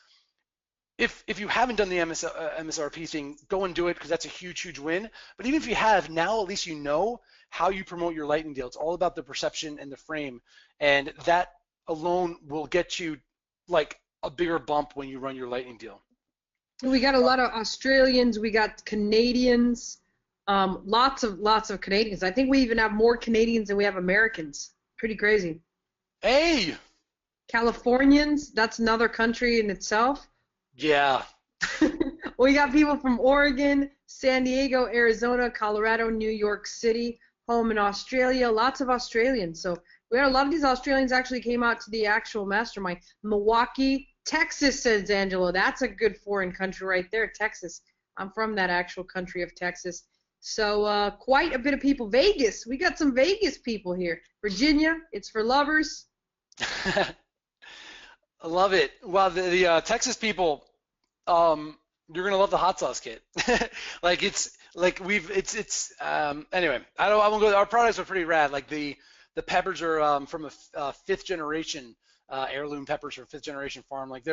If you haven't done the MSRP thing, go and do it, because that's a huge win. But even if you have, now at least you know how you promote your lightning deal. It's all about the perception and the frame, and that alone will get you like a bigger bump when you run your lightning deal. We got a lot of Australians. We got Canadians. Lots of Canadians. I think we even have more Canadians than we have Americans. Pretty crazy. Hey! Californians, that's another country in itself. Yeah. We got people from Oregon, San Diego, Arizona, Colorado, New York City, home in Australia, lots of Australians. So we had a lot of these Australians actually came out to the actual mastermind. Milwaukee, Texas, says Angelo. That's a good foreign country right there, Texas. I'm from that actual country of Texas. So quite a bit of people. Vegas, we got some Vegas people here. Virginia, it's for lovers. I love it. Well, the Texas people, you're gonna love the hot sauce kit. Like anyway, I won't go. Our products are pretty rad. Like the peppers are from a fifth generation heirloom peppers from fifth generation farm. Like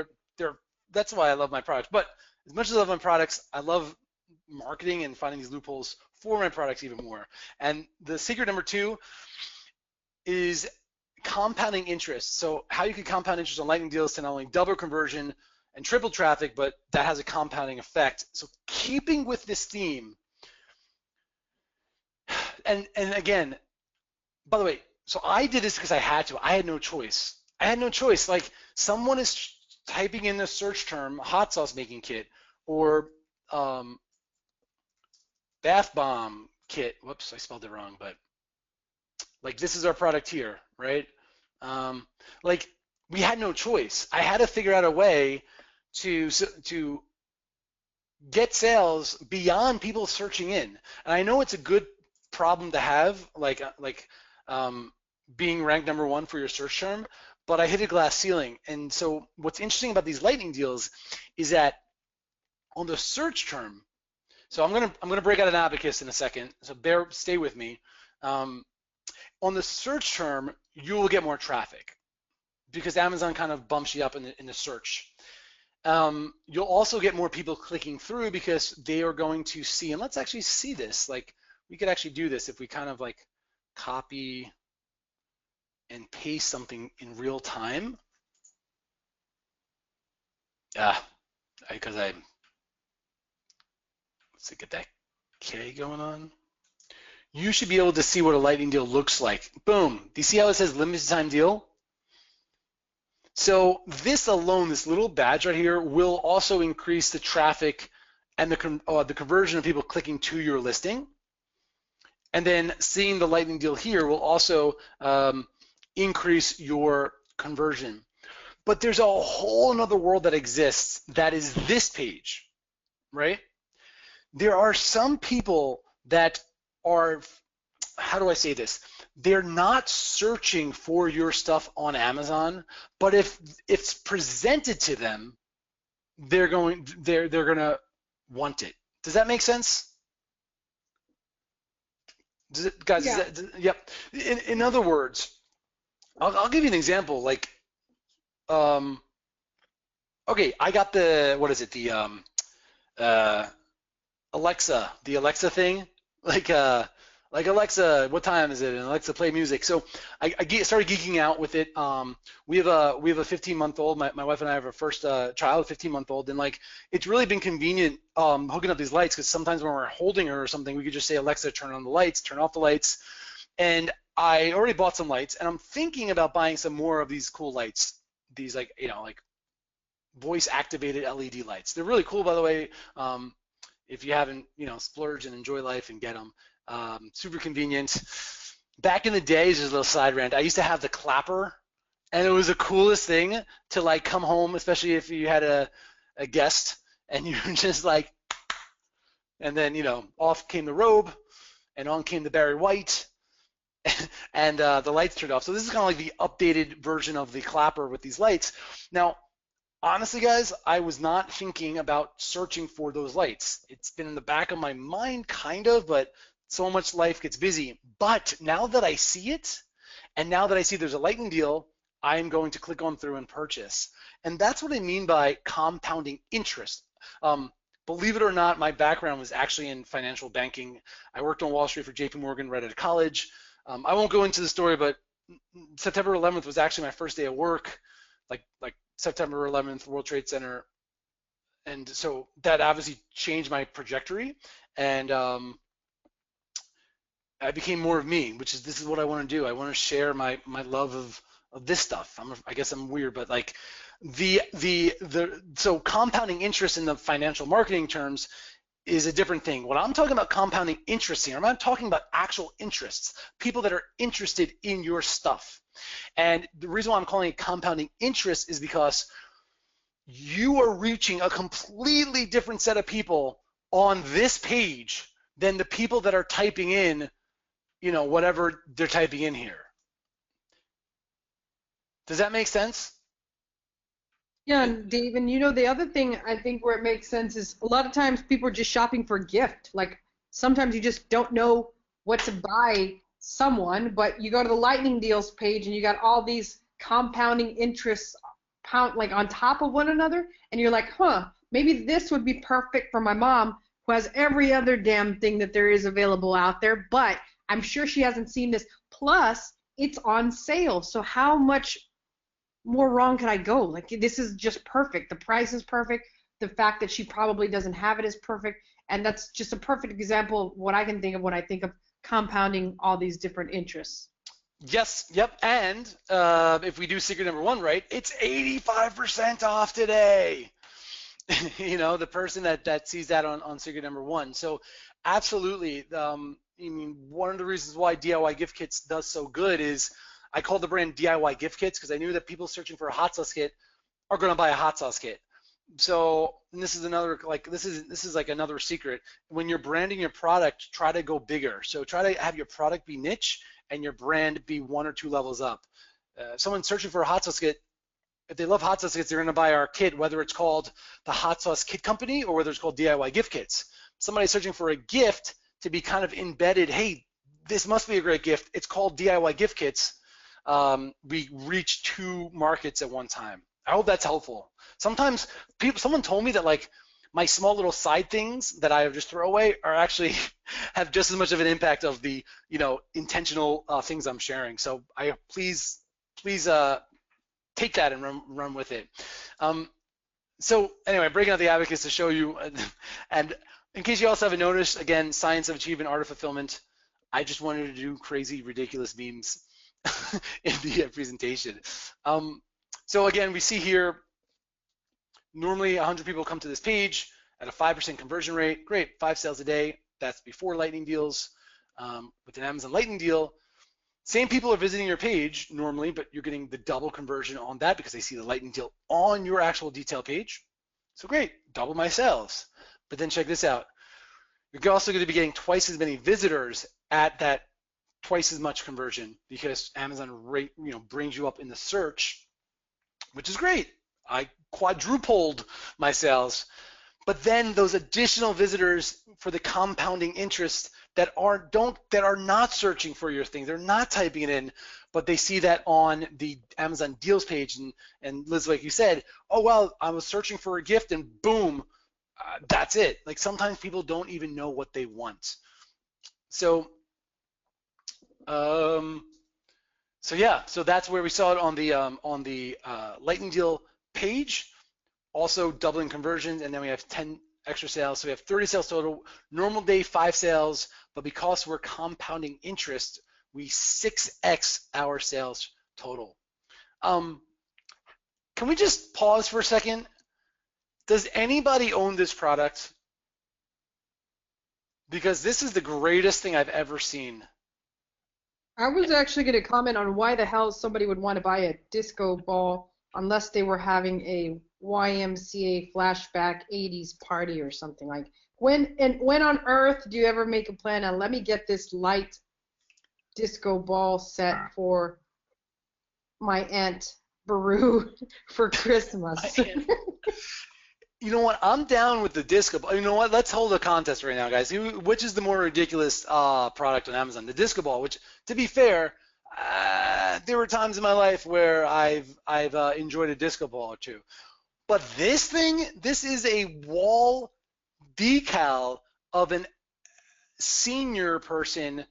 that's why I love my products. But as much as I love my products, I love marketing and finding these loopholes for my products even more. And the secret number 2 is compounding interest. So how you can compound interest on lightning deals to not only double conversion and triple traffic, but that has a compounding effect. So keeping with this theme, and again, by the way, so I did this because I had to. I had no choice. Like, someone is typing in the search term hot sauce making kit or bath bomb kit. Whoops, I spelled it wrong, but like, this is our product here, right? Like, we had no choice. I had to figure out a way to get sales beyond people searching in. And I know it's a good problem to have, like being ranked number 1 for your search term, but I hit a glass ceiling. And so what's interesting about these lightning deals is that on the search term, so I'm gonna break out an abacus in a second, so stay with me. On the search term, you will get more traffic because Amazon kind of bumps you up in the search. You'll also get more people clicking through because they are going to see, and let's actually see this. Like, we could actually do this if we kind of like copy and paste something in real time. Because let's get that K going on. You should be able to see what a lightning deal looks like. Boom. Do you see how it says limited time deal? So this alone, this little badge right here, will also increase the traffic and the conversion of people clicking to your listing. And then seeing the lightning deal here will also increase your conversion. But there's a whole another world that exists that is this page, right? There are some people that are, how do I say this? They're not searching for your stuff on Amazon, but if it's presented to them, they're gonna want it. Does that make sense? Does it, guys? Yeah. Yep. In other words, I'll give you an example. Like, okay, I got the, what is it? The Alexa thing. Like Alexa, what time is it? And Alexa, play music. So I started geeking out with it. We have a 15-month-old. My wife and I have our first child, 15-month-old, and like, it's really been convenient hooking up these lights, because sometimes when we're holding her or something, we could just say, Alexa, turn on the lights, turn off the lights. And I already bought some lights, and I'm thinking about buying some more of these cool lights. These like voice-activated LED lights. They're really cool, by the way. If you haven't, splurge and enjoy life and get them. Super convenient. Back in the day, just a little side rant, I used to have the clapper, and it was the coolest thing to like come home, especially if you had a guest, and you were just like, and then off came the robe, and on came the Barry White, and the lights turned off. So this is kind of like the updated version of the clapper with these lights. Now, honestly, guys, I was not thinking about searching for those lights. It's been in the back of my mind, kind of, but so much life gets busy. But now that I see it, and now that I see there's a lightning deal, I'm going to click on through and purchase. And that's what I mean by compounding interest. Believe it or not, my background was actually in financial banking. I worked on Wall Street for JP Morgan right out of college. I won't go into the story, but September 11th was actually my first day of work, like September 11th, World Trade Center. And so that obviously changed my trajectory. And I became more of me, which is this is what I want to do. I want to share my love of this stuff. I guess I'm weird, but like so compounding interest in the financial marketing terms is a different thing. When I'm talking about compounding interest here, I'm not talking about actual interests, people that are interested in your stuff. And the reason why I'm calling it compounding interest is because you are reaching a completely different set of people on this page than the people that are typing in, whatever they're typing in here. Does that make sense? Yeah, and Dave, and the other thing I think where it makes sense is a lot of times people are just shopping for a gift. Like sometimes you just don't know what to buy someone, but you go to the lightning deals page and you got all these compounding interests like on top of one another, and you're like, maybe this would be perfect for my mom who has every other damn thing that there is available out there, but I'm sure she hasn't seen this. Plus, it's on sale, so how much more wrong can I go? Like, this is just perfect. The price is perfect. The fact that she probably doesn't have it is perfect. And that's just a perfect example of what I can think of when I think of compounding all these different interests. Yes, yep. And if we do secret number one right, it's 85% off today. The person that sees that on secret number one. So absolutely. One of the reasons why DIY gift kits does so good is I call the brand DIY gift kits because I knew that people searching for a hot sauce kit are going to buy a hot sauce kit. So, and this is another this is like another secret. When you're branding your product, try to go bigger. So try to have your product be niche and your brand be 1 or 2 levels up. If someone's searching for a hot sauce kit, if they love hot sauce kits, they're going to buy our kit, whether it's called the Hot Sauce Kit Company or whether it's called DIY gift kits. Somebody's searching for a gift to be kind of embedded. Hey, this must be a great gift. It's called DIY gift kits. We reach 2 markets at one time. I hope that's helpful. Sometimes someone told me that like my small little side things that I just throw away are actually have just as much of an impact of the intentional things I'm sharing. So please take that and run with it. So anyway, breaking out the abacus to show you, and in case you also haven't noticed, again, science of achievement, art of fulfillment. I just wanted to do crazy, ridiculous memes in the presentation. So again, we see here, normally 100 people come to this page at a 5% conversion rate. Great, 5 sales a day. That's before lightning deals. With an Amazon lightning deal, same people are visiting your page normally, but you're getting the double conversion on that because they see the lightning deal on your actual detail page. So great, double my sales. But then check this out. You're also going to be getting twice as many visitors at that twice as much conversion because Amazon brings you up in the search, which is great. I quadrupled my sales. But then those additional visitors for the compounding interest that are not searching for your thing, they're not typing it in, but they see that on the Amazon deals page, and Liz, like you said, oh well, I was searching for a gift and boom, that's it. Like sometimes people don't even know what they want. So yeah, so that's where we saw it on the lightning deal page. Also doubling conversions, and then we have 10 extra sales. So we have 30 sales total. Normal day, 5 sales, but because we're compounding interest, we 6x our sales total. Can we just pause for a second? Does anybody own this product? Because this is the greatest thing I've ever seen. I was actually going to comment on why the hell somebody would want to buy a disco ball unless they were having a YMCA flashback 80s party or something. Like, when on earth do you ever make a plan on, let me get this light disco ball set for my Aunt Baru for Christmas? You know what? I'm down with the disco ball. You know what? Let's hold a contest right now, guys. Which is the more ridiculous product on Amazon? The disco ball, which, to be fair, there were times in my life where I've enjoyed a disco ball or two. But this thing, this is a wall decal of an senior person.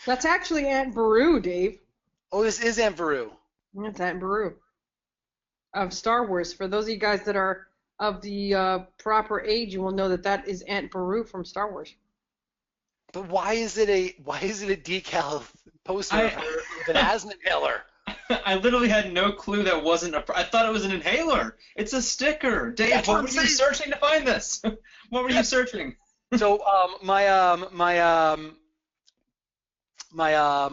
That's actually Aunt Baru, Dave. Oh, this is Aunt Baru. That's Aunt Baru of Star Wars. For those of you guys that are of the proper age, you will know that that is Aunt Baru from Star Wars. But why is it a decal poster with an asthma inhaler? I literally had no clue that wasn't I thought it was an inhaler. It's a sticker. Dave, That's what what were I'm you saying. searching to find this? What were you searching? So my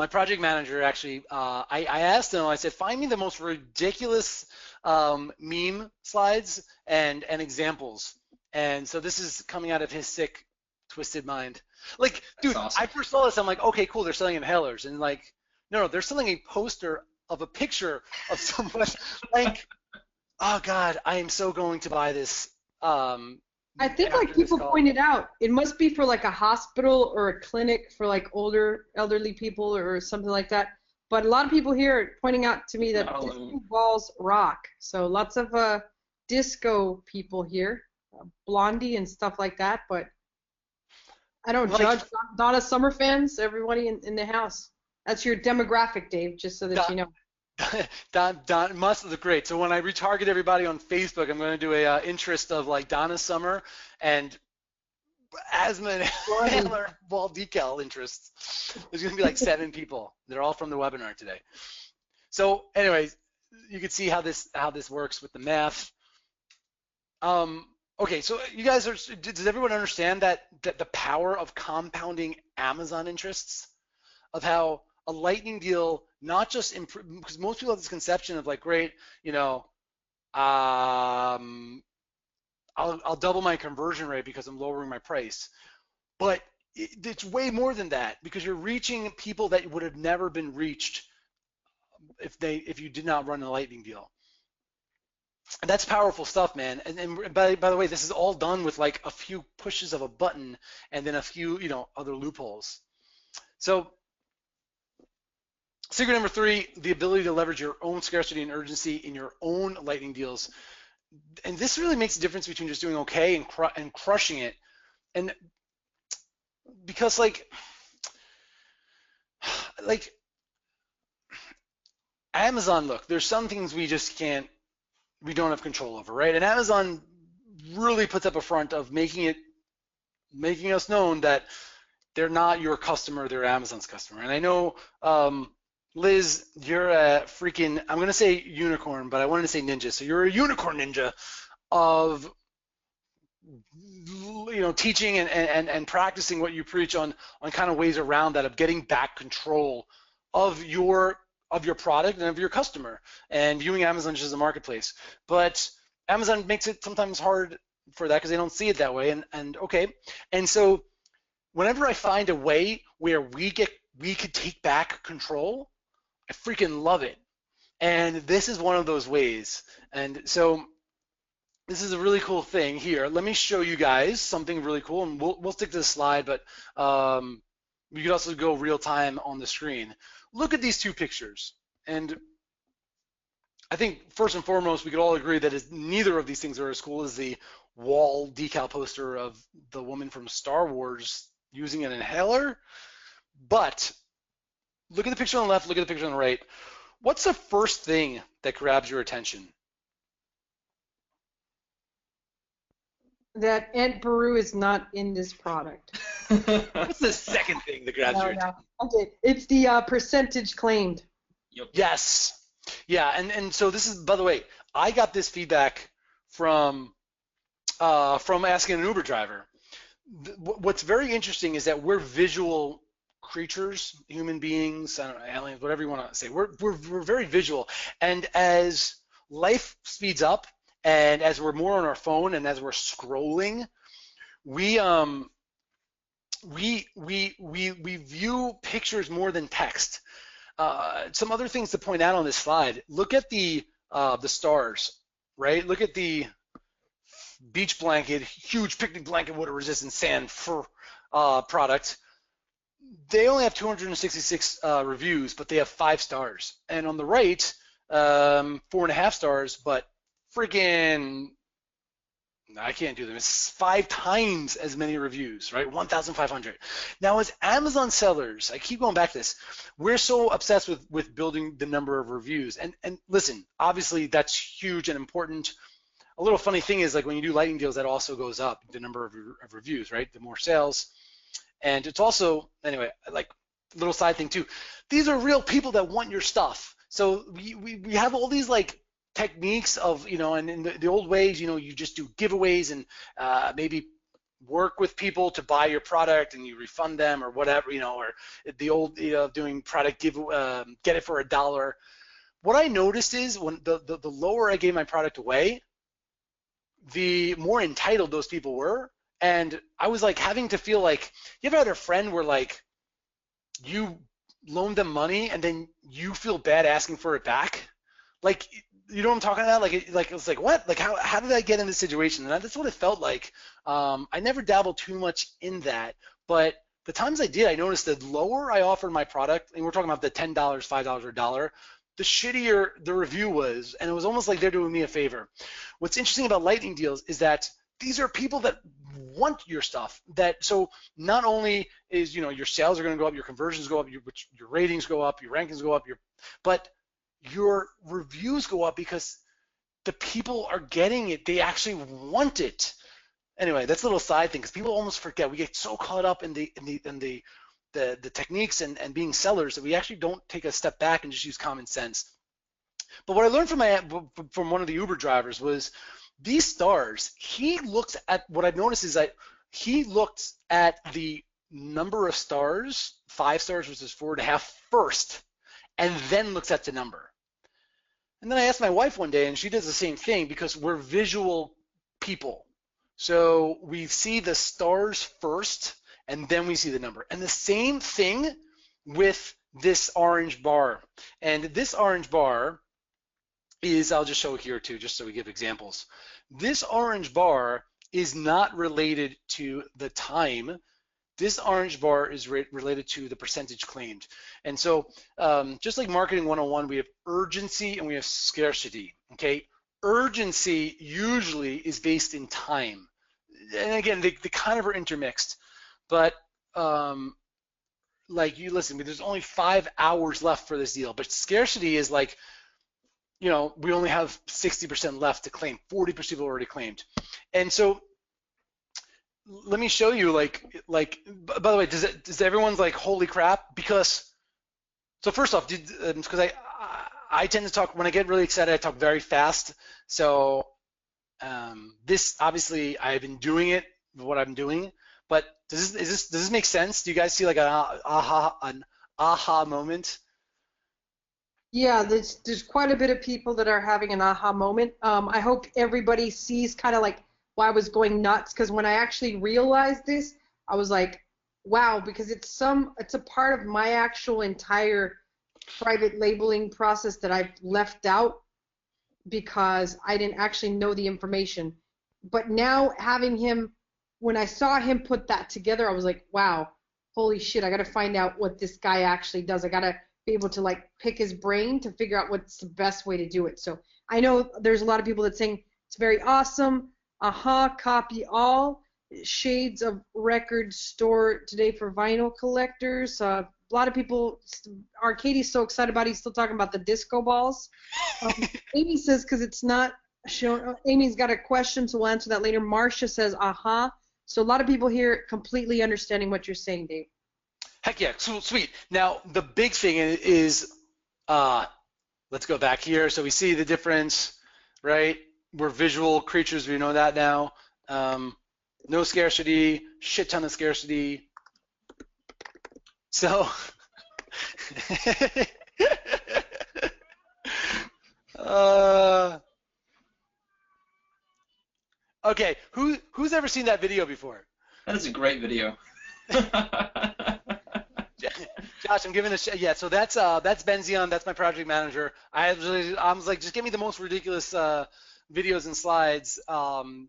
project manager actually, I asked him, I said, find me the most ridiculous meme slides and examples. And so this is coming out of his sick, twisted mind. Like, dude, awesome. I first saw this, I'm like, okay, cool, they're selling inhalers. And like, no, they're selling a poster of a picture of someone. Like, oh God, I am so going to buy this. I think, like people pointed out, it must be for like a hospital or a clinic for like elderly people or something like that. But a lot of people here are pointing out to me that disco balls rock. So lots of disco people here, Blondie and stuff like that. But I don't judge. Donna Summer fans, everybody in the house. That's your demographic, Dave, just so that you know. Don must look great. So when I retarget everybody on Facebook, I'm going to do a interest of like Donna Summer and asthma inhaler ball decal interests. There's going to be like 7 people. They're all from the webinar today. So anyways, you can see how this works with the math. Okay, so you guys does everyone understand that the power of compounding Amazon interests, of how a lightning deal not just because most people have this conception of like, great, you know, I'll double my conversion rate because I'm lowering my price, but it's way more than that, because you're reaching people that would have never been reached if you did not run a lightning deal. And that's powerful stuff, man. And by the way, this is all done with like a few pushes of a button and then a few, you know, other loopholes. So secret number 3, the ability to leverage your own scarcity and urgency in your own lightning deals. And this really makes a difference between just doing okay and crushing it. And because like Amazon, look, there's some things we don't have control over, right? And Amazon really puts up a front of making us known that they're not your customer, they're Amazon's customer. And I know, Liz, you're a freaking, I'm going to say unicorn, but I wanted to say ninja. So you're a unicorn ninja of, you know, teaching and practicing what you preach on kind of ways around that, of getting back control of your product and of your customer, and viewing Amazon just as a marketplace. But Amazon makes it sometimes hard for that because they don't see it that way. And okay. And so whenever I find a way where we could take back control, I freaking love it. And this is one of those ways. And so this is a really cool thing here. Let me show you guys something really cool, and we'll stick to the slide, but we could also go real time on the screen. Look at these 2 pictures. And I think first and foremost, we could all agree that neither of these things are as cool as the wall decal poster of the woman from Star Wars using an inhaler. But look at the picture on the left, look at the picture on the right. What's the first thing that grabs your attention? That Aunt Baru is not in this product. What's the second thing that grabs your attention? Okay, it's the percentage claimed. Yep. Yes. Yeah, and so this is, by the way, I got this feedback from asking an Uber driver. What's very interesting is that we're visual creatures, human beings, I don't know, aliens, whatever you want to say. We're very visual, and as life speeds up, and as we're more on our phone, and as we're scrolling, we view pictures more than text. Some other things to point out on this slide. Look at the stars, right? Look at the beach blanket, huge picnic blanket, water-resistant sand fur product. They only have 266 reviews, but they have 5 stars. And on the right, 4.5 stars, but freaking, I can't do them. It's 5 times as many reviews, right? 1,500. Now, as Amazon sellers, I keep going back to this. We're so obsessed with building the number of reviews. And listen, obviously that's huge and important. A little funny thing is, like, when you do lightning deals, that also goes up, the number of reviews, right? The more sales. And it's also, anyway, like, little side thing too. These are real people that want your stuff. So we have all these, like, techniques of, you know, and in the old ways, you know, you just do giveaways and maybe work with people to buy your product and you refund them or whatever, you know, or the old, you know, doing product get it for $1. What I noticed is when the lower I gave my product away, the more entitled those people were. And I was like having to feel like, you ever had a friend where, like, you loaned them money and then you feel bad asking for it back? Like, you know what I'm talking about? Like it's like, what? Like, how did I get in this situation? And that's what it felt like. I never dabbled too much in that, but the times I did, I noticed that the lower I offered my product, and we're talking about the $10, $5, or $1, the shittier the review was, and it was almost like they're doing me a favor. What's interesting about lightning deals is that these are people that want your stuff. So not only is, you know, your sales are going to go up, your conversions go up, your ratings go up, your rankings go up, but your reviews go up because the people are getting it. They actually want it. Anyway, that's a little side thing because people almost forget. We get so caught up in the techniques and being sellers that we actually don't take a step back and just use common sense. But what I learned from one of the Uber drivers was these stars. He looks at, what I've noticed is that he looked at the number of stars, 5 stars versus 4.5 first, and then looks at the number. And then I asked my wife one day, and she does the same thing because we're visual people. So we see the stars first, and then we see the number. And the same thing with this orange bar. And this orange bar is, I'll just show it here too, just so we give examples. This orange bar is not related to the time. This orange bar is related to the percentage claimed. And so just like Marketing 101, we have urgency and we have scarcity, okay? Urgency usually is based in time. And again, they kind of are intermixed. But like, you listen, there's only 5 hours left for this deal. But scarcity is like, you know, we only have 60% left to claim. 40% people already claimed. And so let me show you, like, by the way, does everyone's like, holy crap? Because, so first off, because I tend to talk, when I get really excited, I talk very fast. So this, obviously, I've been doing it, what I'm doing, but does this make sense? Do you guys see like an aha moment? Yeah, there's quite a bit of people that are having an aha moment. I hope everybody sees kind of like why I was going nuts, because when I actually realized this, I was like, wow, because it's a part of my actual entire private labeling process that I've left out because I didn't actually know the information. But now having him, when I saw him put that together, I was like, wow, holy shit, I got to find out what this guy actually does. I got to be able to like pick his brain to figure out what's the best way to do it. So I know there's a lot of people that saying it's very awesome. Copy all. Shades of record store today for vinyl collectors. A lot of people, Arcadie's so excited about it, he's still talking about the disco balls. Amy says, because it's not shown, Amy's got a question, so we'll answer that later. Marcia says, aha. So a lot of people here completely understanding what you're saying, Dave. Heck yeah, sweet. Now the big thing is, let's go back here. So we see the difference, right? We're visual creatures. We know that now. No scarcity, shit ton of scarcity. So, okay, who's ever seen that video before? That is a great video. Josh, I'm giving a yeah. So that's Benzion. That's my project manager. I was like, just give me the most ridiculous videos and slides,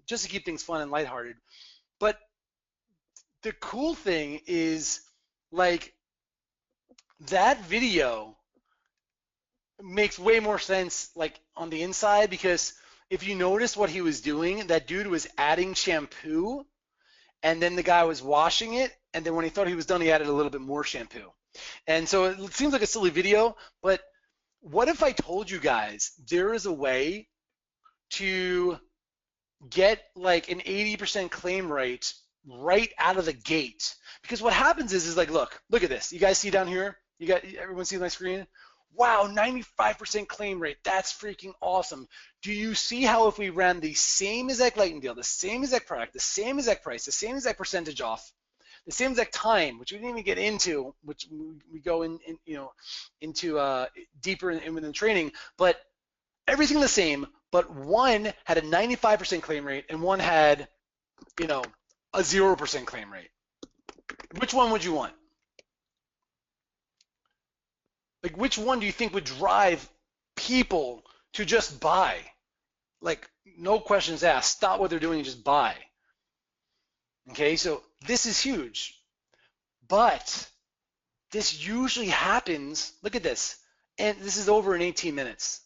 just to keep things fun and lighthearted. But the cool thing is, like, that video makes way more sense, like, on the inside, because if you notice what he was doing, that dude was adding shampoo, and then the guy was washing it, and then when he thought he was done, he added a little bit more shampoo. And so it seems like a silly video, but what if I told you guys there is a way to get like an 80% claim rate right out of the gate? Because what happens is like, look at this. You guys see down here? Everyone see my screen? Wow, 95% claim rate. That's freaking awesome. Do you see how if we ran the same exact lightning deal, the same exact product, the same exact price, the same exact percentage off, the same exact time, which we didn't even get into, which we go into deeper in within training, but everything the same, but one had a 95% claim rate and one had, a 0% claim rate. Which one would you want? Like, which one do you think would drive people to just buy? Like, no questions asked. Stop what they're doing and just buy. Okay, so this is huge. But this usually happens, look at this, and this is over in 18 minutes.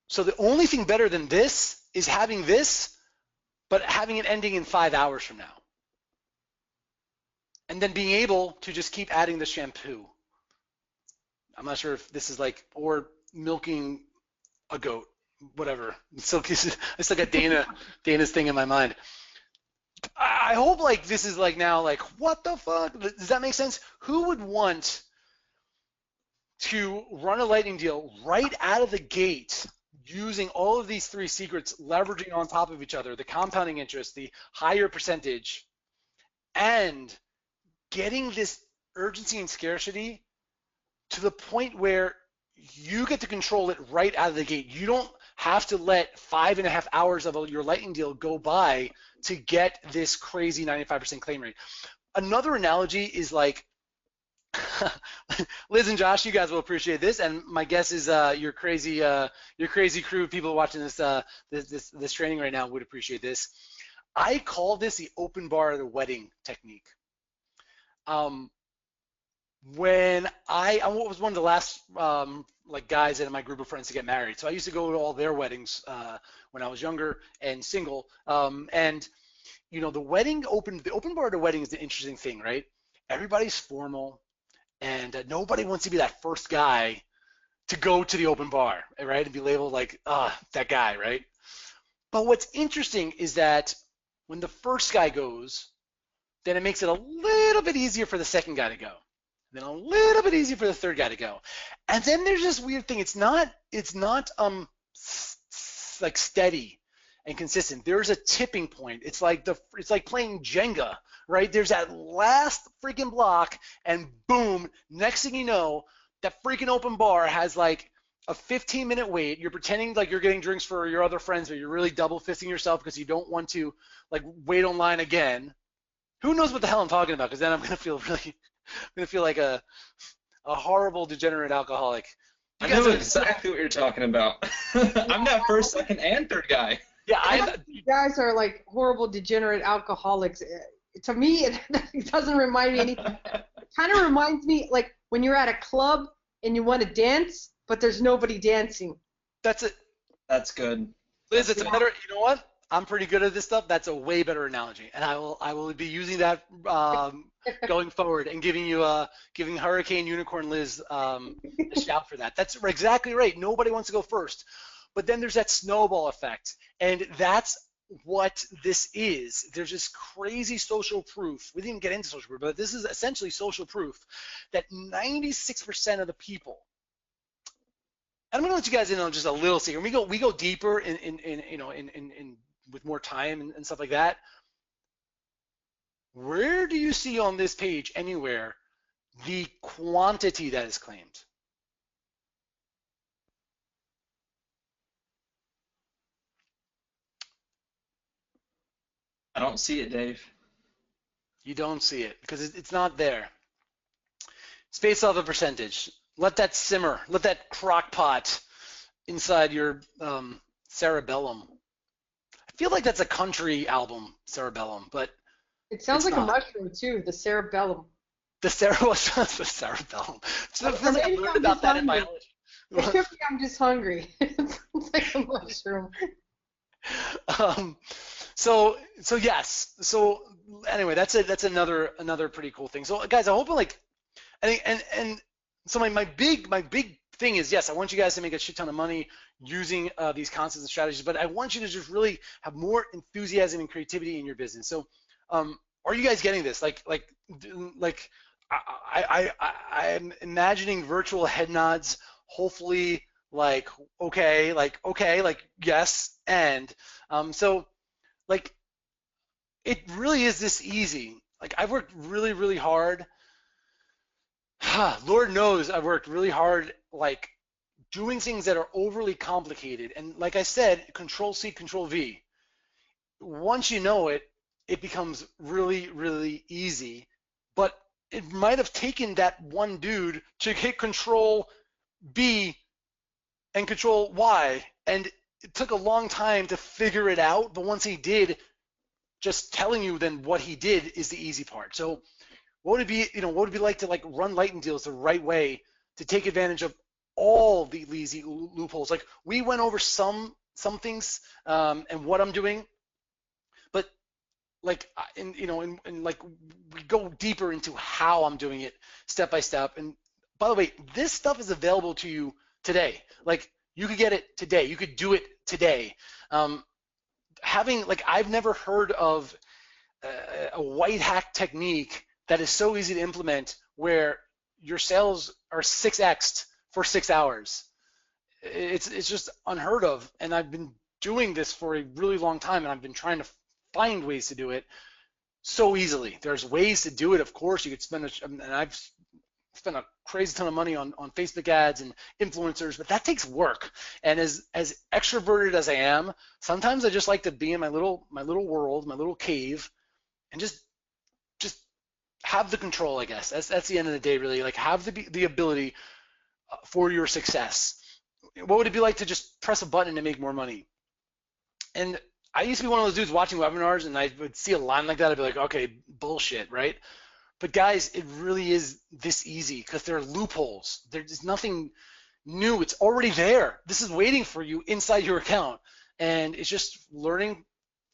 So the only thing better than this is having this, but having it ending in 5 hours from now. And then being able to just keep adding the shampoo. I'm not sure if this is like, or milking a goat, whatever. I still got Dana's thing in my mind. I hope like this is like now like, what the fuck? Does that make sense? Who would want to run a lightning deal right out of the gate using all of these three secrets, leveraging on top of each other, the compounding interest, the higher percentage, and getting this urgency and scarcity to the point where you get to control it right out of the gate. You don't have to let 5.5 hours of your lightning deal go by to get this crazy 95% claim rate. Another analogy is like, Liz and Josh, you guys will appreciate this, and my guess is your crazy crew of people watching this this training right now would appreciate this. I call this the open bar at a wedding technique. When I was one of the last like guys in my group of friends to get married, so I used to go to all their weddings when I was younger and single. And the open bar at a wedding is the interesting thing, right? Everybody's formal, and nobody wants to be that first guy to go to the open bar, right, and be labeled like that guy, right? But what's interesting is that when the first guy goes, then it makes it a little bit easier for the second guy to go. Then a little bit easier for the third guy to go. And then there's this weird thing. It's not like steady and consistent. There's a tipping point. It's like playing Jenga, right? There's that last freaking block, and boom, next thing you know, that freaking open bar has like a 15-minute wait. You're pretending like you're getting drinks for your other friends, but you're really double fisting yourself because you don't want to like wait online again. Who knows what the hell I'm talking about? Because then I'm gonna feel like a horrible degenerate alcoholic. I know exactly what you're talking about. I'm that first, second, and third guy. Yeah, you guys are like horrible degenerate alcoholics. To me, it doesn't remind me anything. It kind of reminds me like when you're at a club and you want to dance, but there's nobody dancing. That's it. That's good. Liz, it's better. You know what? I'm pretty good at this stuff. That's a way better analogy, and I will be using that going forward and giving Hurricane Unicorn Liz a shout for that. That's exactly right. Nobody wants to go first, but then there's that snowball effect, and that's what this is. There's this crazy social proof. We didn't even get into social proof, but this is essentially social proof that 96% of the people, and I'm gonna let you guys in on just a little secret. We go deeper in with more time and stuff like that. Where do you see on this page anywhere the quantity that is claimed? I don't see it, Dave. You don't see it because it's not there. It's based off a percentage. Let that simmer. Let that crock pot inside your cerebellum. I feel like that's a country album, Cerebellum, but It sounds it's like not. a mushroom too, the cerebellum. The cerebellum. So it feels like I Maybe learned I'm about just that in hungry. biology. It could be I'm just hungry. It sounds like a mushroom. So yes. So anyway, that's another pretty cool thing. So guys, I hope I think and so my big thing is, yes, I want you guys to make a shit ton of money using these concepts and strategies, but I want you to just really have more enthusiasm and creativity in your business. So are you guys getting this? I'm imagining virtual head nods, hopefully like okay, yes, and so like it really is this easy. Like I've worked really, really hard. Lord knows I've worked really hard, like doing things that are overly complicated. And like I said, Control C, Control V. Once you know it, it becomes really, really easy. But it might have taken that one dude to hit Control B and Control Y, and it took a long time to figure it out. But once he did, just telling you then what he did is the easy part. So what would it be, what would it be like to like run lightning deals the right way to take advantage of all the easy loopholes? Like we went over some things and what I'm doing, but like like we go deeper into how I'm doing it step by step. And by the way, this stuff is available to you today. Like you could get it today. You could do it today. I've never heard of a white hack technique that is so easy to implement where your sales are 6x'd for 6 hours. It's just unheard of, and I've been doing this for a really long time, and I've been trying to find ways to do it so easily. There's ways to do it, of course. You could spend and I've spent a crazy ton of money on Facebook ads and influencers, but that takes work. And as extroverted as I am, sometimes I just like to be in my little world, my little cave, and just have the control, I guess. That's the end of the day, really. Like have the ability for your success. What would it be like to just press a button and make more money? And I used to be one of those dudes watching webinars, and I would see a line like that. I'd be like, okay, bullshit, right? But guys, it really is this easy because there are loopholes. There's nothing new. It's already there. This is waiting for you inside your account. And it's just learning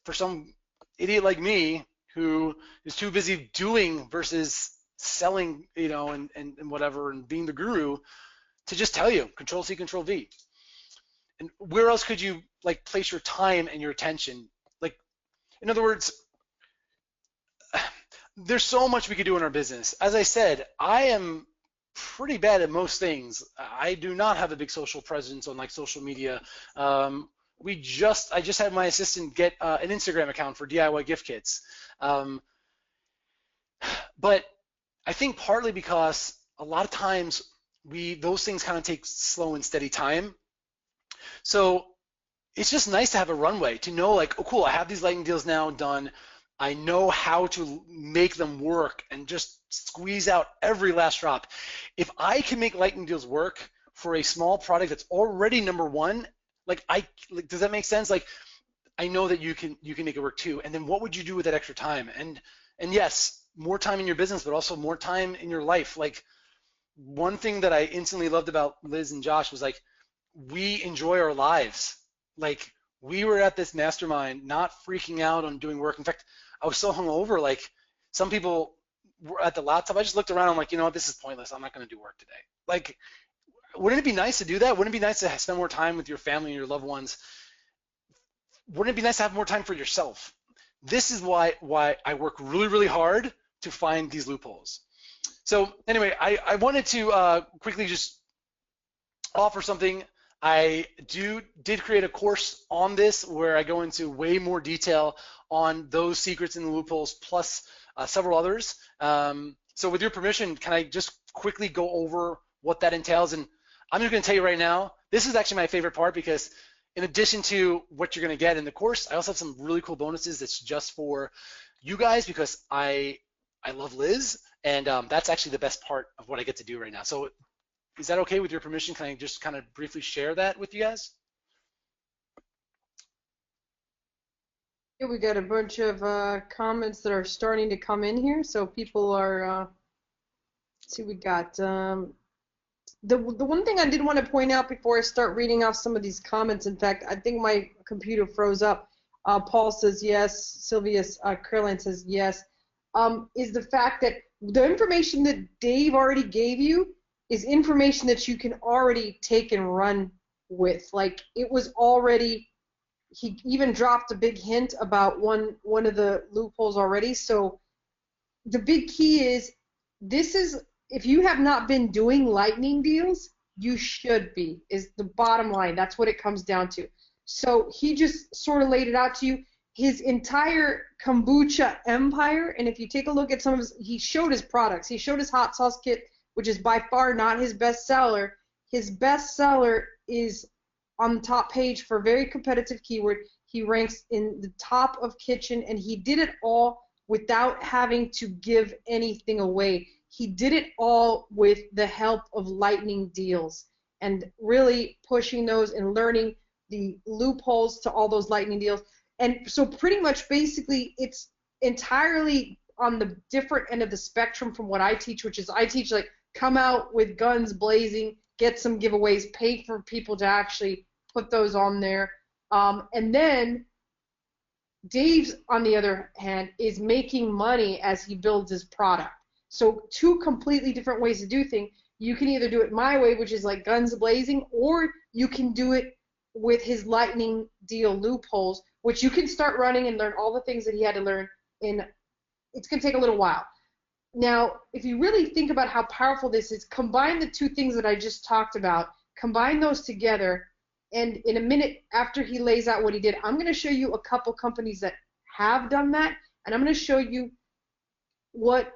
for some idiot like me who is too busy doing versus selling, and whatever, and being the guru, to just tell you, Control C, Control V. And where else could you like place your time and your attention? Like, in other words, there's so much we could do in our business. As I said, I am pretty bad at most things. I do not have a big social presence on like social media. I just had my assistant get an Instagram account for DIY gift kits. But I think partly because a lot of times those things kind of take slow and steady time. So it's just nice to have a runway, to know like, oh cool, I have these lightning deals now done. I know how to make them work and just squeeze out every last drop. If I can make lightning deals work for a small product that's already number one, does that make sense? Like, I know that you can make it work too. And then what would you do with that extra time? And yes, more time in your business, but also more time in your life. Like, one thing that I instantly loved about Liz and Josh was like, we enjoy our lives. Like, we were at this mastermind not freaking out on doing work. In fact, I was so hungover, like some people were at the laptop. I just looked around. I'm like, you know what, this is pointless. I'm not going to do work today. Like, wouldn't it be nice to do that? Wouldn't it be nice to spend more time with your family and your loved ones wouldn't it be nice to have more time for yourself? This is why I work really, really hard to find these loopholes. So anyway, I wanted to quickly just offer something. I did create a course on this where I go into way more detail on those secrets and the loopholes, plus several others. So with your permission, can I just quickly go over what that entails? And I'm just going to tell you right now, this is actually my favorite part, because in addition to what you're going to get in the course, I also have some really cool bonuses that's just for you guys, because I love Liz, and that's actually the best part of what I get to do right now. So is that okay with your permission? Can I just kind of briefly share that with you guys? Yeah, we got a bunch of comments that are starting to come in here, so people are. Let's see, we got the one thing I did want to point out before I start reading off some of these comments. In fact, I think my computer froze up. Paul says yes. Sylvia Caroline says yes. Is the fact that the information that Dave already gave you is information that you can already take and run with. Like, it was already, he even dropped a big hint about one of the loopholes already. So the big key is, this is, if you have not been doing lightning deals, you should be, is the bottom line. That's what it comes down to. So he just sort of laid it out to you. His entire kombucha empire, and if you take a look at some of his, he showed his products. He showed his hot sauce kit, which is by far not his best seller. His best seller is on the top page for a very competitive keyword. He ranks in the top of kitchen, and he did it all without having to give anything away. He did it all with the help of lightning deals and really pushing those and learning the loopholes to all those lightning deals. And so pretty much basically it's entirely on the different end of the spectrum from what I teach, which is I teach like come out with guns blazing, get some giveaways, pay for people to actually put those on there. And then Dave's, on the other hand, is making money as he builds his product. So two completely different ways to do things. You can either do it my way, which is like guns blazing, or you can do it with his lightning deal loopholes, which you can start running and learn all the things that he had to learn in. It's going to take a little while. Now, if you really think about how powerful this is, combine the two things that I just talked about, combine those together, and in a minute after he lays out what he did, I'm going to show you a couple companies that have done that, and I'm going to show you what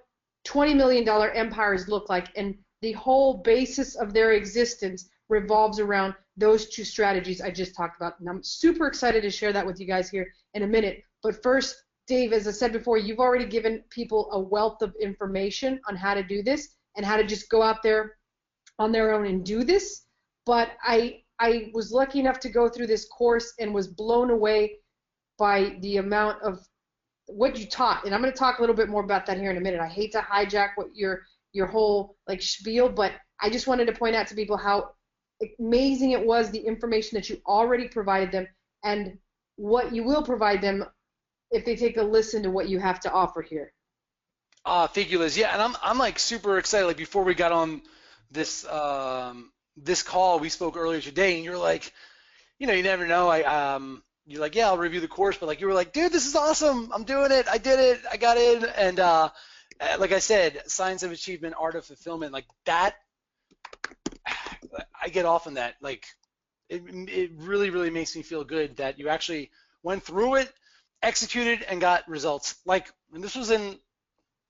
$20 million empires look like, and the whole basis of their existence revolves around those two strategies I just talked about. And I'm super excited to share that with you guys here in a minute. But first, Dave, as I said before, you've already given people a wealth of information on how to do this and how to just go out there on their own and do this. But I was lucky enough to go through this course and was blown away by the amount of what you taught. And I'm going to talk a little bit more about that here in a minute. I hate to hijack what your whole like spiel, but I just wanted to point out to people how amazing it was, the information that you already provided them and what you will provide them if they take a listen to what you have to offer here. Thank you, Liz. Yeah, and I'm like super excited. Like before we got on this this call, we spoke earlier today, and you're like, you know, you never know. You're like, yeah, I'll review the course, but like you were like, dude, this is awesome. I'm doing it. I did it. I got in. And like I said, science of achievement, art of fulfillment, like that. I get off on that. Like it really, really makes me feel good that you actually went through it, executed, and got results. Like, and this was in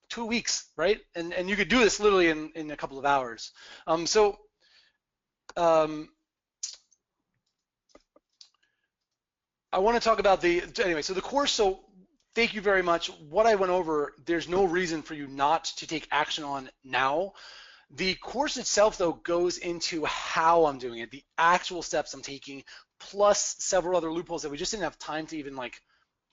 2 weeks, right? And you could do this literally in a couple of hours. I want to talk about anyway, so the course, so thank you very much. What I went over, there's no reason for you not to take action on now. The course itself, though, goes into how I'm doing it, the actual steps I'm taking, plus several other loopholes that we just didn't have time to even like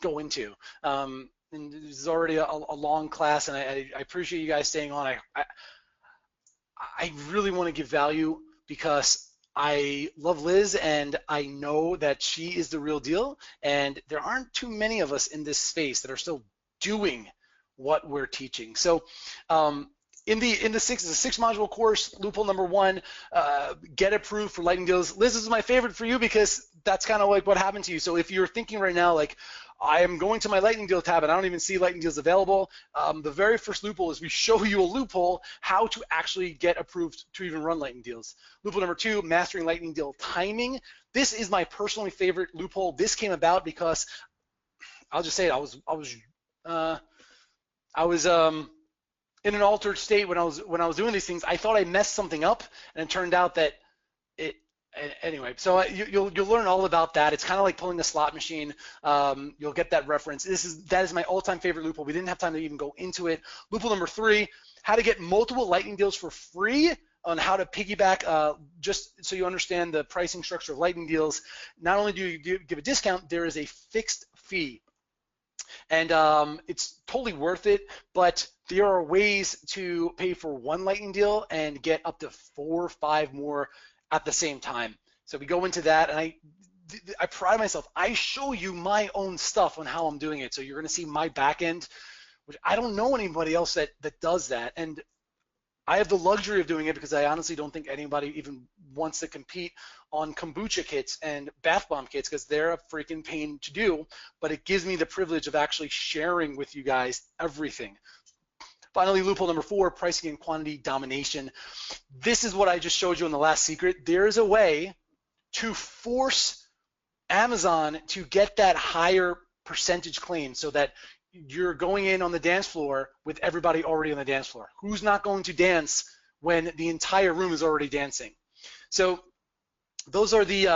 go into. And this is already a long class, and I appreciate you guys staying on. I really want to give value because I love Liz, and I know that she is the real deal, and there aren't too many of us in this space that are still doing what we're teaching. So in the six module course, loophole number 1, get approved for lightning deals. Liz, this is my favorite for you because that's kind of like what happened to you. So if you're thinking right now, like, I am going to my lightning deal tab and I don't even see lightning deals available, the very first loophole is we show you a loophole how to actually get approved to even run lightning deals. Loophole number 2, mastering lightning deal timing. This is my personally favorite loophole. This came about because I'll just say it. I was in an altered state when I was doing these things. I thought I messed something up, and it turned out that it. Anyway, so you'll learn all about that. It's kind of like pulling a slot machine. You'll get that reference. That is my all-time favorite loophole. We didn't have time to even go into it. Loophole number 3: how to get multiple lightning deals for free. On how to piggyback, just so you understand the pricing structure of lightning deals. Not only do you give a discount, there is a fixed fee. And it's totally worth it, but there are ways to pay for one lightning deal and get up to 4 or 5 more at the same time. So we go into that, and I pride myself. I show you my own stuff on how I'm doing it. So you're going to see my back end, which I don't know anybody else that does that. And I have the luxury of doing it because I honestly don't think anybody even wants to compete on kombucha kits and bath bomb kits because they're a freaking pain to do, but it gives me the privilege of actually sharing with you guys everything. Finally, loophole number 4, pricing and quantity domination. This is what I just showed you in the last secret. There is a way to force Amazon to get that higher percentage claim so that you're going in on the dance floor with everybody already on the dance floor. Who's not going to dance when the entire room is already dancing? So those are the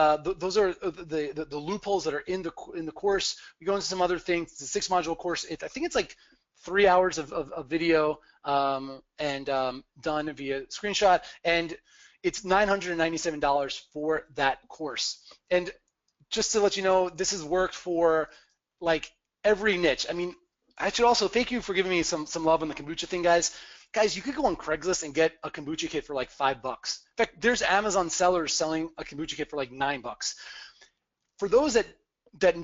loopholes that are in the course. We go into some other things. It's a 6-module course. I think it's like 3 hours of video done via screenshot, and it's $997 for that course. And just to let you know, this has worked for like every niche. I mean, I should also thank you for giving me some love on the kombucha thing, guys. Guys, you could go on Craigslist and get a kombucha kit for like $5. In fact, there's Amazon sellers selling a kombucha kit for like $9. For those that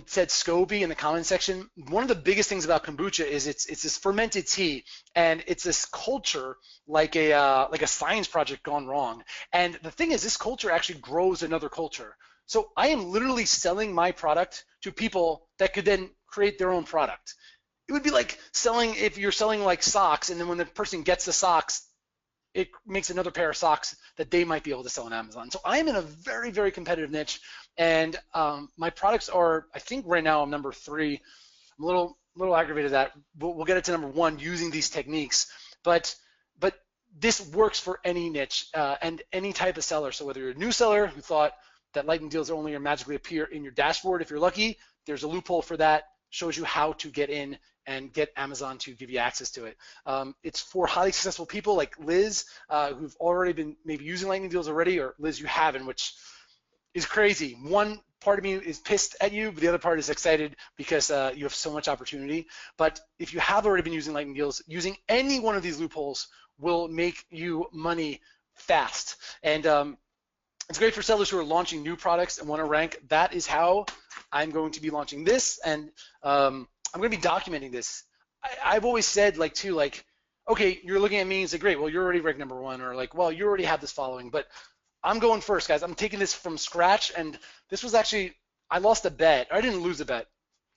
said SCOBY in the comment section, one of the biggest things about kombucha is it's this fermented tea, and it's this culture like a science project gone wrong. And the thing is, this culture actually grows another culture. So I am literally selling my product to people that could then create their own product. It would be like selling, if you're selling like socks, and then when the person gets the socks, it makes another pair of socks that they might be able to sell on Amazon. So I am in a very, very competitive niche, and my products are, I think right now I'm number 3. I'm a little aggravated at that. We'll get it to number 1 using these techniques, but this works for any niche and any type of seller. So whether you're a new seller who thought that lightning deals only magically appear in your dashboard, if you're lucky, there's a loophole for that. Shows you how to get in and get Amazon to give you access to it. It's for highly successful people like Liz, who've already been maybe using lightning deals already, or Liz, you haven't, which is crazy. One part of me is pissed at you, but the other part is excited because you have so much opportunity. But if you have already been using lightning deals, using any one of these loopholes will make you money fast. And it's great for sellers who are launching new products and want to rank. That is how I'm going to be launching this, and I'm going to be documenting this. I've always said, okay, you're looking at me and say, great, well, you're already ranked number 1, or like, well, you already have this following, but I'm going first, guys. I'm taking this from scratch, and this was actually, I lost a bet. I didn't lose a bet.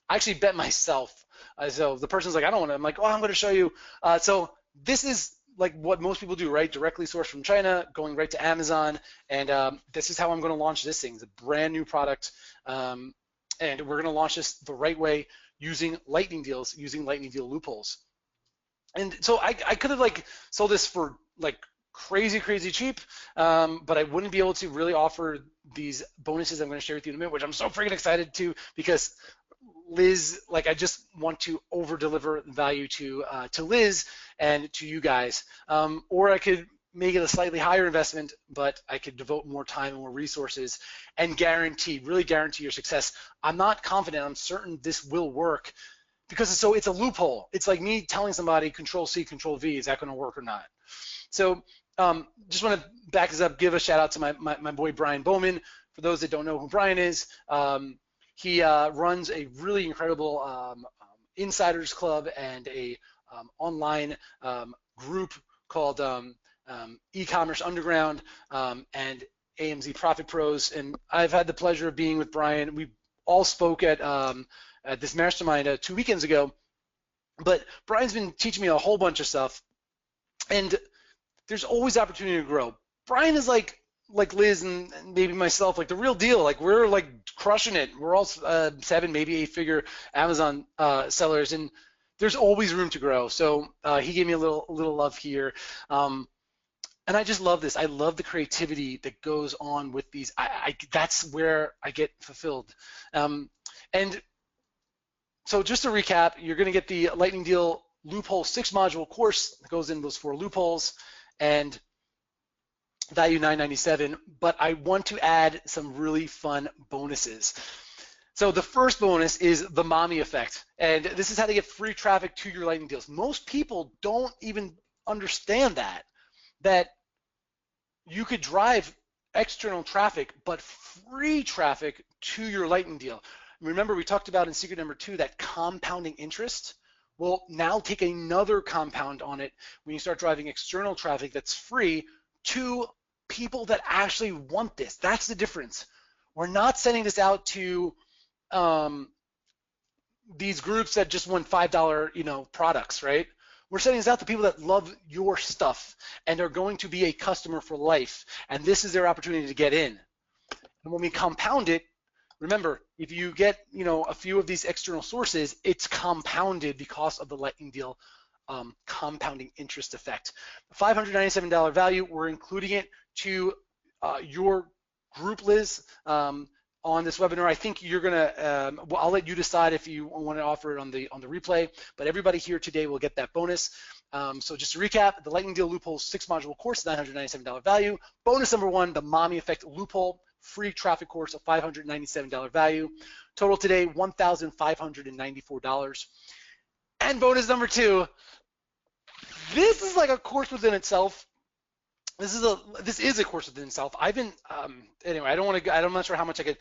I actually bet myself. So the person's like, I don't want to. I'm like, oh, I'm going to show you. So this is like what most people do, right? Directly sourced from China, going right to Amazon, and this is how I'm going to launch this thing. It's a brand new product, and we're going to launch this the right way using lightning deals, using lightning deal loopholes. And so I could have like sold this for like crazy cheap, but I wouldn't be able to really offer these bonuses I'm going to share with you in a minute, which I'm so freaking excited to, because Liz, like, I just want to over deliver value to Liz and to you guys, or I could make it a slightly higher investment, but I could devote more time and more resources and really guarantee your success. I'm not confident, I'm certain this will work, because it's a loophole. It's like me telling somebody Control-C, Control-V, is that going to work or not? So just want to back this up, give a shout out to my boy Brian Bowman. For those that don't know who Brian is, he runs a really incredible insiders club and a online group called E-commerce Underground and AMZ Profit Pros, and I've had the pleasure of being with Brian. We all spoke at this mastermind 2 weekends ago, but Brian's been teaching me a whole bunch of stuff, and there's always opportunity to grow. Brian is like Liz and maybe myself, like the real deal. Like we're like crushing it. We're all 7, maybe 8-figure Amazon sellers, and there's always room to grow. So he gave me a little love here. And I just love this. I love the creativity that goes on with these. That's where I get fulfilled. And so just to recap, you're going to get the Lightning Deal Loophole 6-module course that goes in those 4 loopholes, and value $997. But I want to add some really fun bonuses. So the first bonus is the mommy effect, and this is how to get free traffic to your Lightning Deals. Most people don't even understand that you could drive external traffic, but free traffic to your Lightning Deal. Remember, we talked about in secret number 2 that compounding interest. Well, now take another compound on it when you start driving external traffic that's free to people that actually want this. That's the difference. We're not sending this out to these groups that just want $5, products, right? We're sending this out to people that love your stuff and are going to be a customer for life, and this is their opportunity to get in. And when we compound it, remember, if you get a few of these external sources, it's compounded because of the Lightning Deal compounding interest effect. $597 value, we're including it to your group, Liz, on this webinar. I think you're gonna, I'll let you decide if you want to offer it on the replay, but everybody here today will get that bonus. So just to recap, the Lightning Deal Loophole 6-module course, $997 value. Bonus number 1, the Mommy Effect Loophole free traffic course of $597 value. Total today, $1,594. And bonus number 2, this is like a course within itself. This is a course within itself. I've been anyway. I'm not sure how much I get.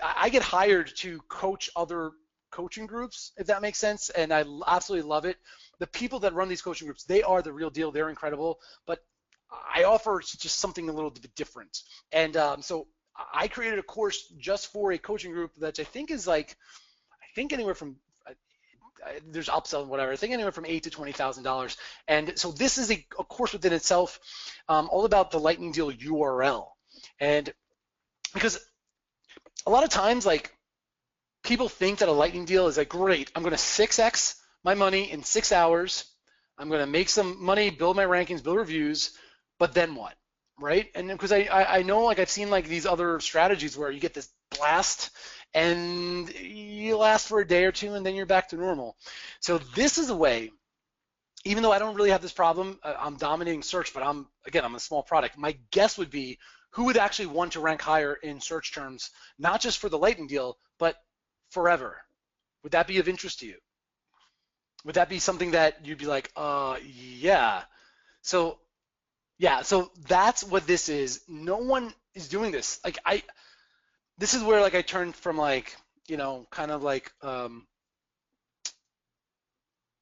I get hired to coach other coaching groups, if that makes sense, and I absolutely love it. The people that run these coaching groups, they are the real deal. They're incredible. But I offer just something a little bit different. And so I created a course just for a coaching group that I think is anywhere from. There's upsell and whatever. I think anywhere from $8,000 to $20,000. And so this is a course within itself, all about the Lightning Deal URL. And because a lot of times, like, people think that a Lightning Deal is like, great, I'm going to 6x my money in 6 hours. I'm going to make some money, build my rankings, build reviews, but then what, right? And because I know, like, I've seen like these other strategies where you get this blast and you last for a day or 2 and then you're back to normal. So this is a way, even though I don't really have this problem, I'm dominating search, but I'm a small product. My guess would be who would actually want to rank higher in search terms, not just for the Lightning Deal, but forever. Would that be of interest to you? Would that be something that you'd be like, yeah. So that's what this is. No one is doing this. Like, this is where, like, I turned from, like, kind of like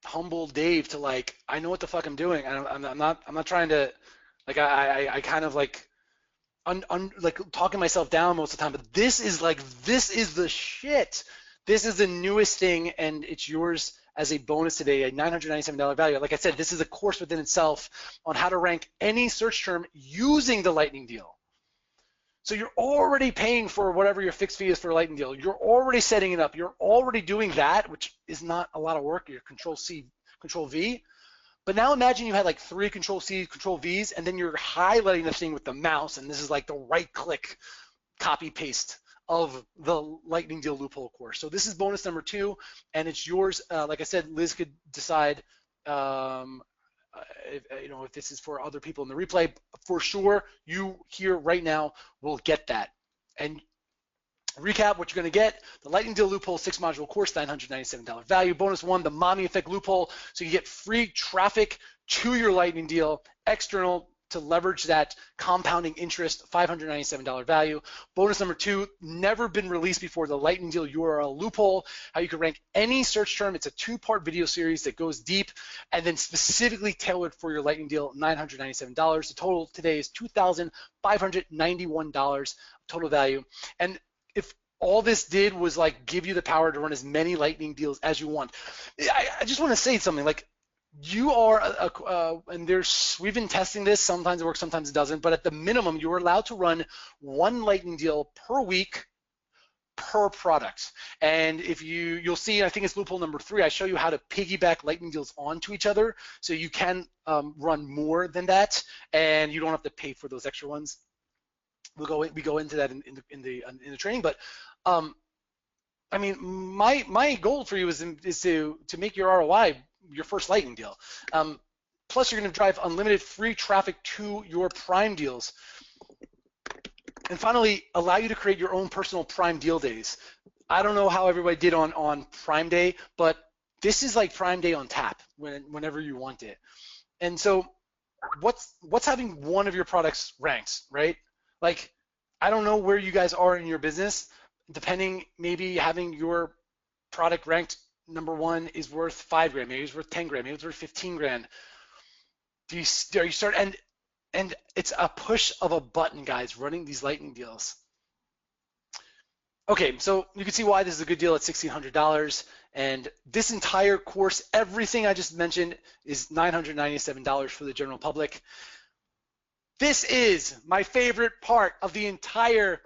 humble Dave to, like, I know what the fuck I'm doing. I'm not trying to, like, I kind of like like talking myself down most of the time. But this is the shit. This is the newest thing, and it's yours as a bonus today, a $997 value. Like I said, this is a course within itself on how to rank any search term using the Lightning Deal. So you're already paying for whatever your fixed fee is for a Lightning Deal. You're already setting it up. You're already doing that, which is not a lot of work. You're Control-C, Control-V. But now imagine you had like 3 Control-C, Control-Vs, and then you're highlighting the thing with the mouse, and this is like the right-click copy-paste of the Lightning Deal Loophole course. So this is bonus number 2, and it's yours. Like I said, Liz could decide if this is for other people in the replay. For sure, you here right now will get that. And recap what you're going to get: the Lightning Deal Loophole 6-module course, $997 value. Bonus 1, the Mommy Effect Loophole, so you get free traffic to your Lightning Deal, external to leverage that compounding interest, $597 value. Bonus number 2, never been released before, the lightning deal URL loophole, how you can rank any search term. It's a 2-part video series that goes deep and then specifically tailored for your lightning deal, $997. The total today is $2,591 total value. And if all this did was like give you the power to run as many lightning deals as you want, I just want to say something. Like, you are and we've been testing this. Sometimes it works, sometimes it doesn't. But at the minimum, you are allowed to run 1 lightning deal per week per product. And if you'll see, I think it's loophole number 3. I show you how to piggyback lightning deals onto each other, so you can run more than that, and you don't have to pay for those extra ones. We go into that in the training. But I mean, my goal for you is to make your ROI your first lightning deal. Plus, you're going to drive unlimited free traffic to your prime deals. And finally, allow you to create your own personal prime deal days. I don't know how everybody did on Prime Day, but this is like Prime Day on tap whenever you want it. And so what's having one of your products ranked, right? Like, I don't know where you guys are in your business, depending, maybe having your product ranked number 1 is worth $5 grand, maybe it's worth 10 grand, maybe it's worth 15 grand. Do you start, and it's a push of a button, guys, running these lightning deals. Okay, so you can see why this is a good deal at $1,600. And this entire course, everything I just mentioned, is $997 for the general public. This is my favorite part of the entire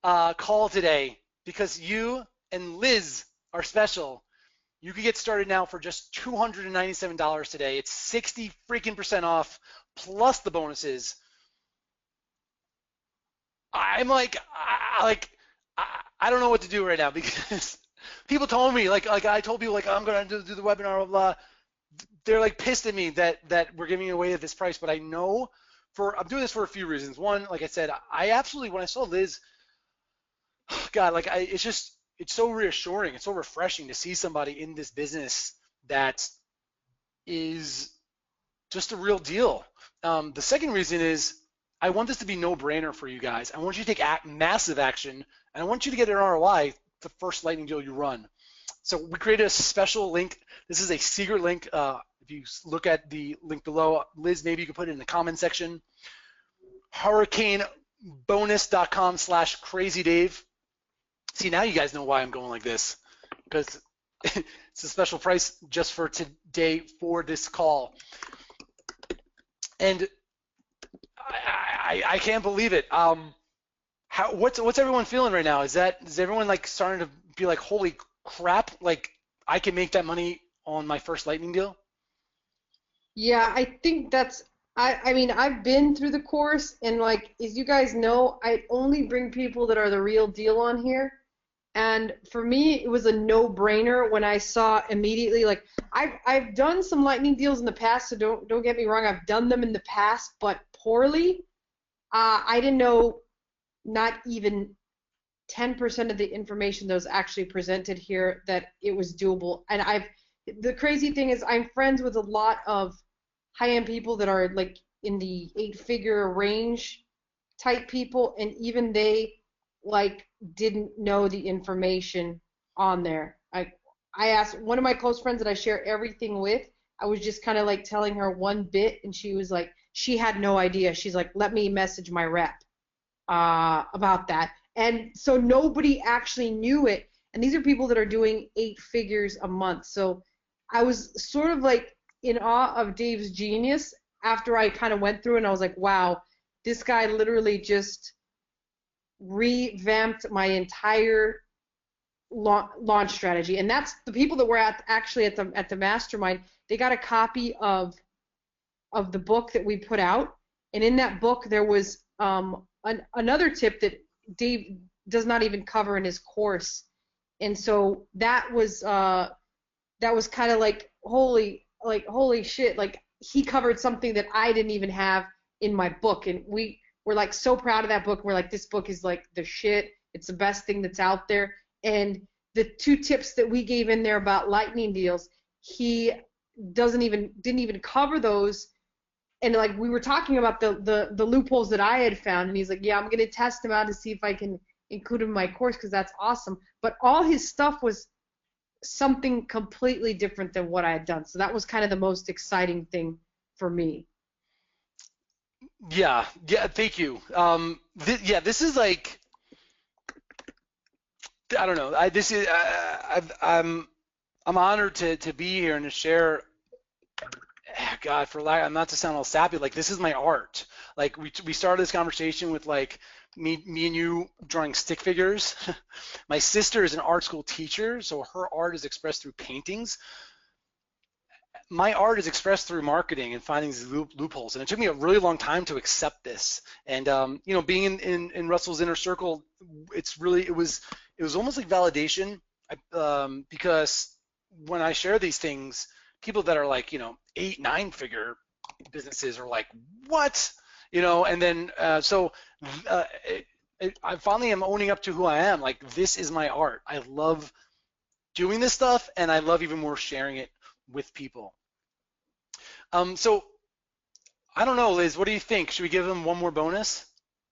call today, because you and Liz are special. You can get started now for just $297 today. It's 60 freaking % off plus the bonuses. I'm like, I don't know what to do right now, because people told me, like I told people, like, I'm gonna do the webinar, blah, blah. They're like pissed at me that we're giving it away at this price. But I know I'm doing this for a few reasons. One, like I said, I absolutely, when I saw Liz, God, like it's so reassuring, it's so refreshing to see somebody in this business that is just a real deal. The second reason is I want this to be no-brainer for you guys. I want you to take massive action, and I want you to get an ROI the first lightning deal you run. So we created a special link. This is a secret link. If you look at the link below, Liz, maybe you can put it in the comment section. hurricanebonus.com/crazydave. See, now you guys know why I'm going like this, because it's a special price just for today for this call. And I can't believe it. What's everyone feeling right now? Is everyone like starting to be like, holy crap, like I can make that money on my first lightning deal? Yeah, I think that's, I mean, I've been through the course, and like, as you guys know, I only bring people that are the real deal on here. And for me, it was a no-brainer when I saw immediately, like, I've done some lightning deals in the past, so don't get me wrong, I've done them in the past, but poorly. I didn't know not even 10% of the information that was actually presented here that it was doable. And the crazy thing is, I'm friends with a lot of high-end people that are like in the 8-figure range type people, and even they like didn't know the information on there. I asked one of my close friends that I share everything with, I was just kind of like telling her one bit, and she was like, she had no idea. She's like, let me message my rep about that. And so nobody actually knew it. And these are people that are doing 8 figures a month. So I was sort of like in awe of Dave's genius after I kind of went through, and I was like, wow, this guy literally just revamped my entire launch strategy. And that's the people that were actually at the mastermind. They got a copy of the book that we put out, and in that book there was another tip that Dave does not even cover in his course. And so that was kind of like holy shit, like he covered something that I didn't even have in my book. And we're like so proud of that book. We're like, this book is like the shit. It's the best thing that's out there. And the 2 tips that we gave in there about lightning deals, he didn't even cover those. and like we were talking about the loopholes that I had found, and he's like, yeah, I'm gonna test them out to see if I can include them in my course because that's awesome. But all his stuff was something completely different than what I had done, so that was kind of the most exciting thing for me. Yeah, thank you. This is like, I don't know. I'm honored to be here and to share. God, I'm not to sound all sappy. Like, this is my art. Like, we started this conversation with like me and you drawing stick figures. My sister is an art school teacher, so her art is expressed through paintings. My art is expressed through marketing and finding these loopholes, and it took me a really long time to accept this. And you know, being in Russell's inner circle, it was almost like validation, because when I share these things, people that are like, you know, 8-9 figure businesses are like, what, you know, and then I finally am owning up to who I am. Like, this is my art. I love doing this stuff, and I love even more sharing it with people. So I don't know, Liz, what do you think? Should we give them one more bonus?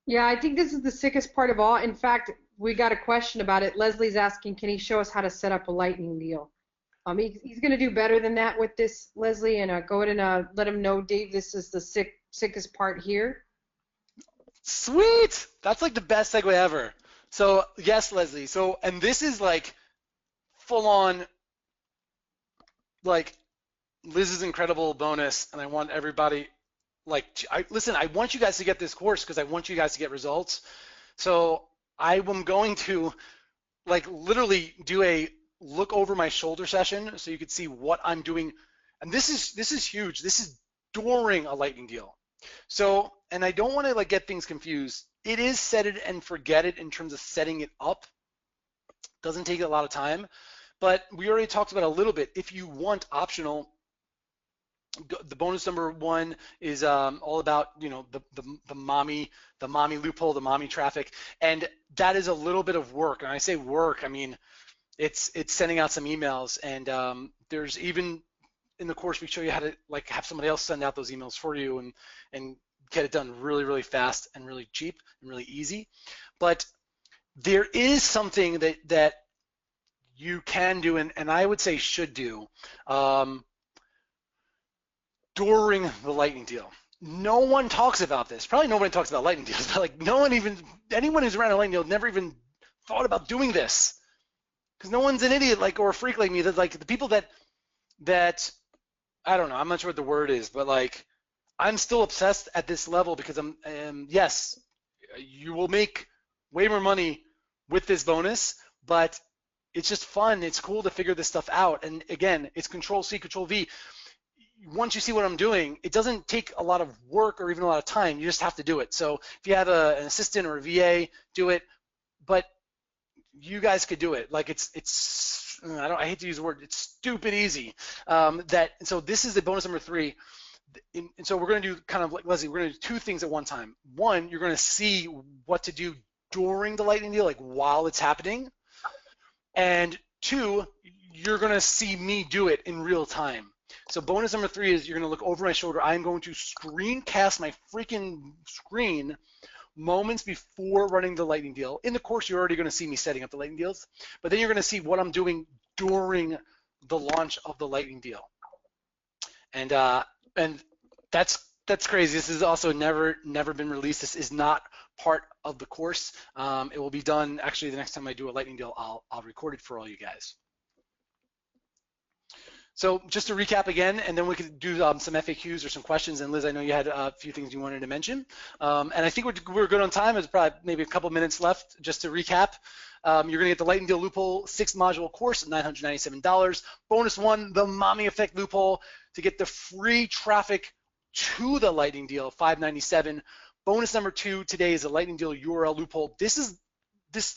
Yeah, I think this is the sickest part of all. In fact, we got a question about it. Leslie's asking, can he show us how to set up a lightning deal? He's going to do better than that with this, Leslie, and go ahead and let him know, Dave, this is the sickest part here. Sweet! That's like the best segue ever. So yes, Leslie. So, and this is like full on, like, Liz's incredible bonus, and I want everybody, like, listen, I want you guys to get this course because I want you guys to get results. So I am going to, like, literally do a look over my shoulder session so you can see what I'm doing. And this is huge. This is during a lightning deal. So, and I don't want to like get things confused. It is set it and forget it in terms of setting it up. Doesn't take a lot of time, but we already talked about a little bit. If you want optional, the bonus number 1 is all about, you know, the mommy loophole, the mommy traffic, and that is a little bit of work. And I say work, I mean it's sending out some emails, and there's even in the course we show you how to like have somebody else send out those emails for you and get it done really, really fast and really cheap and really easy. But there is something that you can do, and I would say should do, during the lightning deal. No one talks about this. Probably nobody talks about lightning deals, but like anyone who's around a lightning deal never even thought about doing this, because no one's an idiot like or a freak like me. That like the people that I don't know, I'm not sure what the word is, but like I'm still obsessed at this level because yes, you will make way more money with this bonus, but it's just fun. It's cool to figure this stuff out. And again, it's Control-C, Control-V. Once you see what I'm doing, it doesn't take a lot of work or even a lot of time. You just have to do it. So if you have an assistant or a VA, do it. But you guys could do it. Like I hate to use the word, it's stupid easy. So this is the bonus number 3. And so we're going to do kind of like Leslie, we're going to do 2 things at one time. 1, you're going to see what to do during the lightning deal, like while it's happening. And 2, you're going to see me do it in real time. So bonus number 3 is you're going to look over my shoulder. I'm going to screencast my freaking screen moments before running the lightning deal. In the course, you're already going to see me setting up the lightning deals, but then you're going to see what I'm doing during the launch of the lightning deal. And that's crazy. This is also never been released. This is not part of the course. It will be done actually the next time I do a lightning deal. I'll record it for all you guys. So just to recap again, and then we could do some FAQs or some questions. And Liz, I know you had a few things you wanted to mention. And I think we're good on time. There's probably maybe a couple minutes left. Just to recap, you're going to get the Lightning Deal Loophole 6-module course at $997. Bonus 1, the Mommy Effect Loophole to get the free traffic to the Lightning Deal, $597. Bonus number 2 today is the Lightning Deal URL Loophole. This,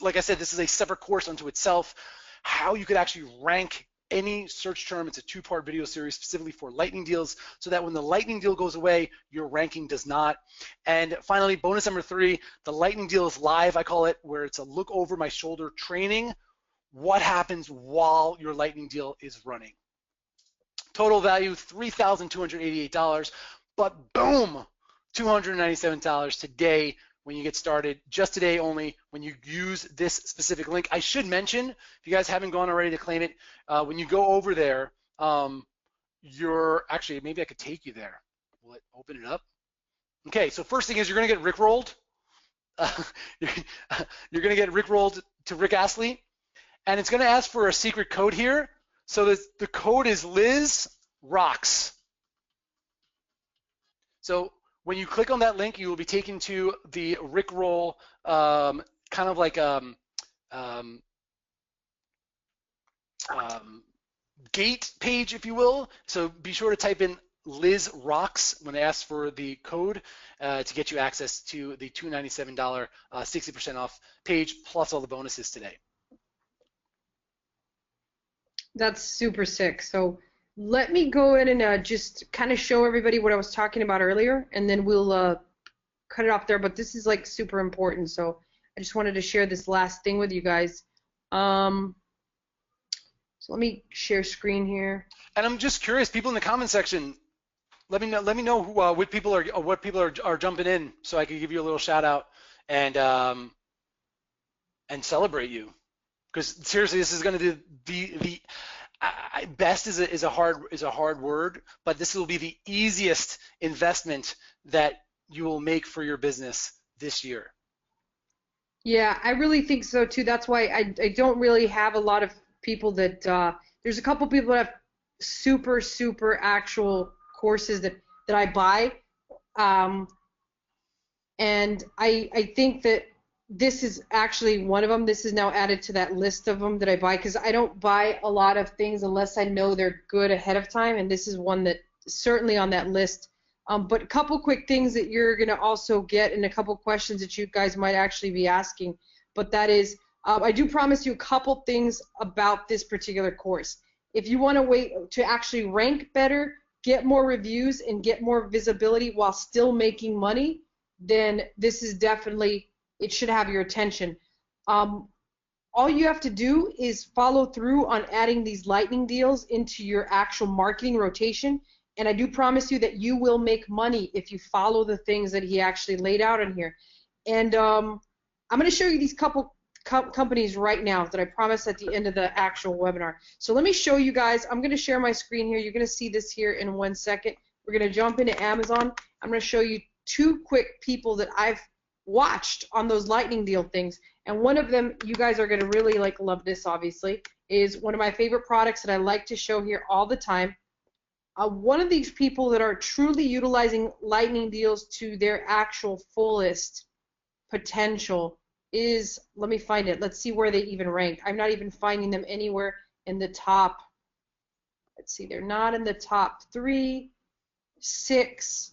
like I said, this is a separate course unto itself. How you could actually rank any search term. It's a 2-part video series specifically for lightning deals, so that when the lightning deal goes away, your ranking does not. And finally, bonus number 3, the lightning deal is live, I call it, where it's a look over my shoulder training. What happens while your lightning deal is running? Total value $3,288. But boom, $297 today when you get started, just today only, when you use this specific link. I should mention, if you guys haven't gone already to claim it, when you go over there, actually, maybe I could take you there. Will it open it up? Okay, so first thing is you're gonna get rickrolled. You're gonna get rickrolled to Rick Astley, and it's gonna ask for a secret code here. So the code is lizrocks. So when you click on that link, you will be taken to the rickroll, kind of like gate page, if you will. So be sure to type in lizrocks when they ask for the code to get you access to the $297 60% off page plus all the bonuses today. That's super sick. So let me go in and just kind of show everybody what I was talking about earlier, and then we'll cut it off there. But this is like super important, so I just wanted to share this last thing with you guys. So let me share screen here. And I'm just curious, people in the comment section, let me know who, what people are jumping in, so I can give you a little shout out and celebrate you. Because seriously, this is going to be the best is a hard word, but this will be the easiest investment that you will make for your business this year. Yeah, I really think so too. That's why I don't really have a lot of people that there's a couple people that have super actual courses that I buy, and I think that this is actually one of them. This is now added to that list of them that I buy, because I don't buy a lot of things unless I know they're good ahead of time, and this is one that certainly on that list. But a couple quick things that you're going to also get, and a couple questions that you guys might actually be asking, but that is, I do promise you a couple things about this particular course. If you want to wait to actually rank better, get more reviews, and get more visibility while still making money, then this is definitely, it should have your attention. All you have to do is follow through on adding these lightning deals into your actual marketing rotation, and I do promise you that you will make money if you follow the things that he actually laid out in here. And I'm going to show you these couple companies right now that I promised at the end of the actual webinar. So let me show you guys. I'm going to share my screen here. You're going to see this here in 1 second. We're going to jump into Amazon. I'm going to show you two quick people that I've watched on those lightning deal things, and one of them, you guys are going to really love this, obviously, is one of my favorite products that I like to show here all the time. One of these people that are truly utilizing lightning deals to their actual fullest potential is, let me find it, let's see where they even rank. I'm not even finding them anywhere in the top, let's see, they're not in the top 3, 6,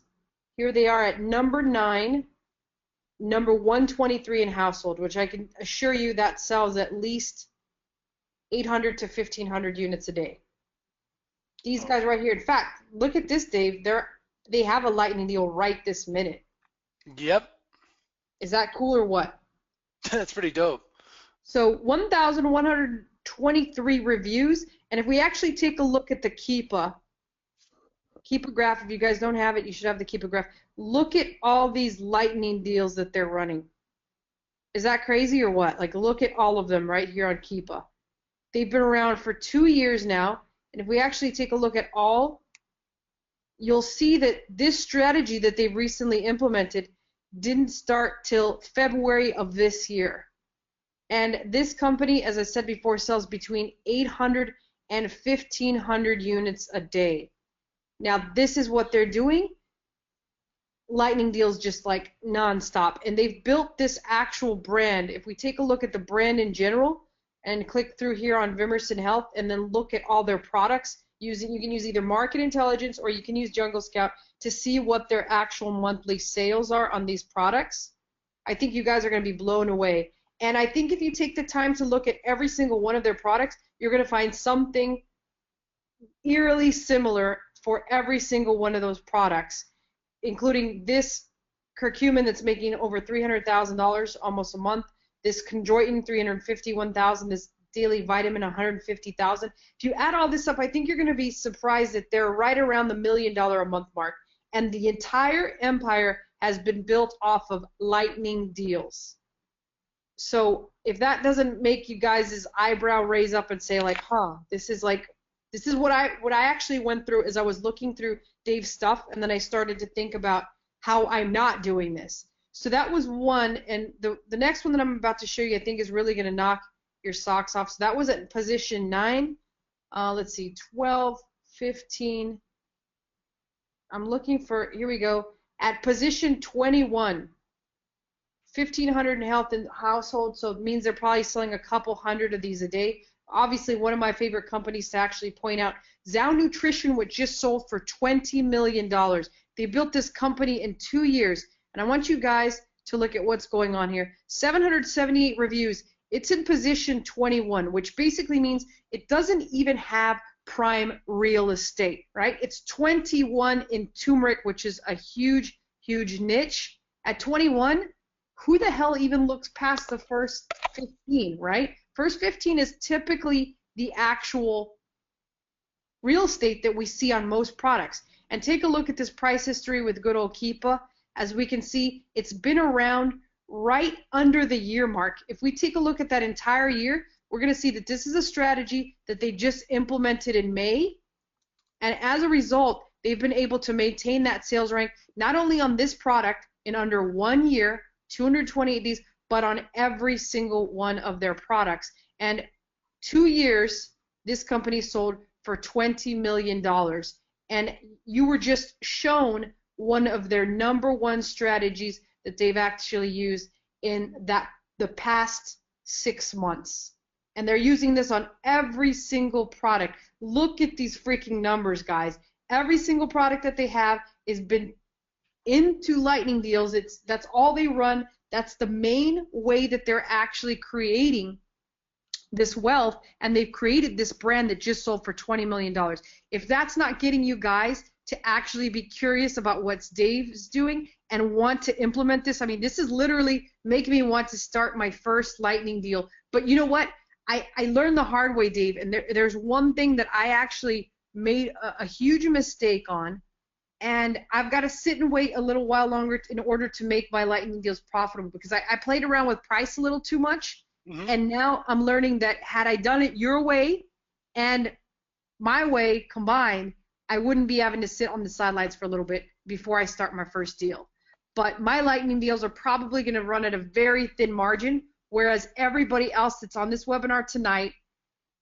here they are at number 9, number 123 in household, which I can assure you that sells at least 800 to 1,500 units a day. These guys right here, in fact, look at this, Dave. They have a lightning deal right this minute. Yep. Is that cool or what? That's pretty dope. So 1,123 reviews, and if we actually take a look at the Keepa graph, if you guys don't have it, you should have the Keepa graph. Look at all these lightning deals that they're running. Is that crazy or what? Look at all of them right here on Keepa. They've been around for 2 years now, and if we actually take a look at all, you'll see that this strategy that they've recently implemented didn't start till February of this year. And this company, as I said before, sells between 800 and 1,500 units a day. Now, this is what they're doing. Lightning deals just nonstop. And they've built this actual brand. If we take a look at the brand in general and click through here on Vimerson Health and then look at all their products, you can use either Market Intelligence or you can use Jungle Scout to see what their actual monthly sales are on these products. I think you guys are going to be blown away. And I think if you take the time to look at every single one of their products, you're going to find something eerily similar for every single one of those products, including this curcumin that's making over $300,000 almost a month, this chondroitin $351,000, this daily vitamin $150,000. If you add all this up, I think you're going to be surprised that they're right around the $1 million a month mark. and the entire empire has been built off of lightning deals. So if that doesn't make you guys' eyebrow raise up and say like, huh, this is what I actually went through as I was looking through Dave's stuff, and then I started to think about how I'm not doing this. So that was one, and the next one that I'm about to show you I think is really going to knock your socks off. So that was at position 9. Let's see, 12, 15. I'm looking for, here we go, at position 21. 1,500 in health and household, so it means they're probably selling a couple hundred of these a day. Obviously, one of my favorite companies to actually point out, Zao Nutrition, which just sold for $20 million. They built this company in 2 years, and I want you guys to look at what's going on here. 778 reviews. It's in position 21, which basically means it doesn't even have prime real estate, right? It's 21 in turmeric, which is a huge, huge niche. At 21, who the hell even looks past the first 15, right? First 15 is typically the actual real estate that we see on most products. And take a look at this price history with good old Keepa. As we can see, it's been around right under the year mark. If we take a look at that entire year, we're going to see that this is a strategy that they just implemented in May. And as a result, they've been able to maintain that sales rank, not only on this product in under 1 year, 228 days, but on every single one of their products. And 2 years, this company sold for $20 million. And you were just shown one of their #1 strategies that they've actually used in the past 6 months. And they're using this on every single product. Look at these freaking numbers, guys. Every single product that they have has been into lightning deals. That's all they run. That's the main way that they're actually creating this wealth, and they've created this brand that just sold for $20 million. If that's not getting you guys to actually be curious about what Dave's doing and want to implement this, I mean, this is literally making me want to start my first lightning deal. But you know what? I learned the hard way, Dave, and there's one thing that I actually made a huge mistake on, and I've got to sit and wait a little while longer in order to make my lightning deals profitable, because I played around with price a little too much, and now I'm learning that had I done it your way and my way combined, I wouldn't be having to sit on the sidelines for a little bit before I start my first deal. But my lightning deals are probably going to run at a very thin margin, whereas everybody else that's on this webinar tonight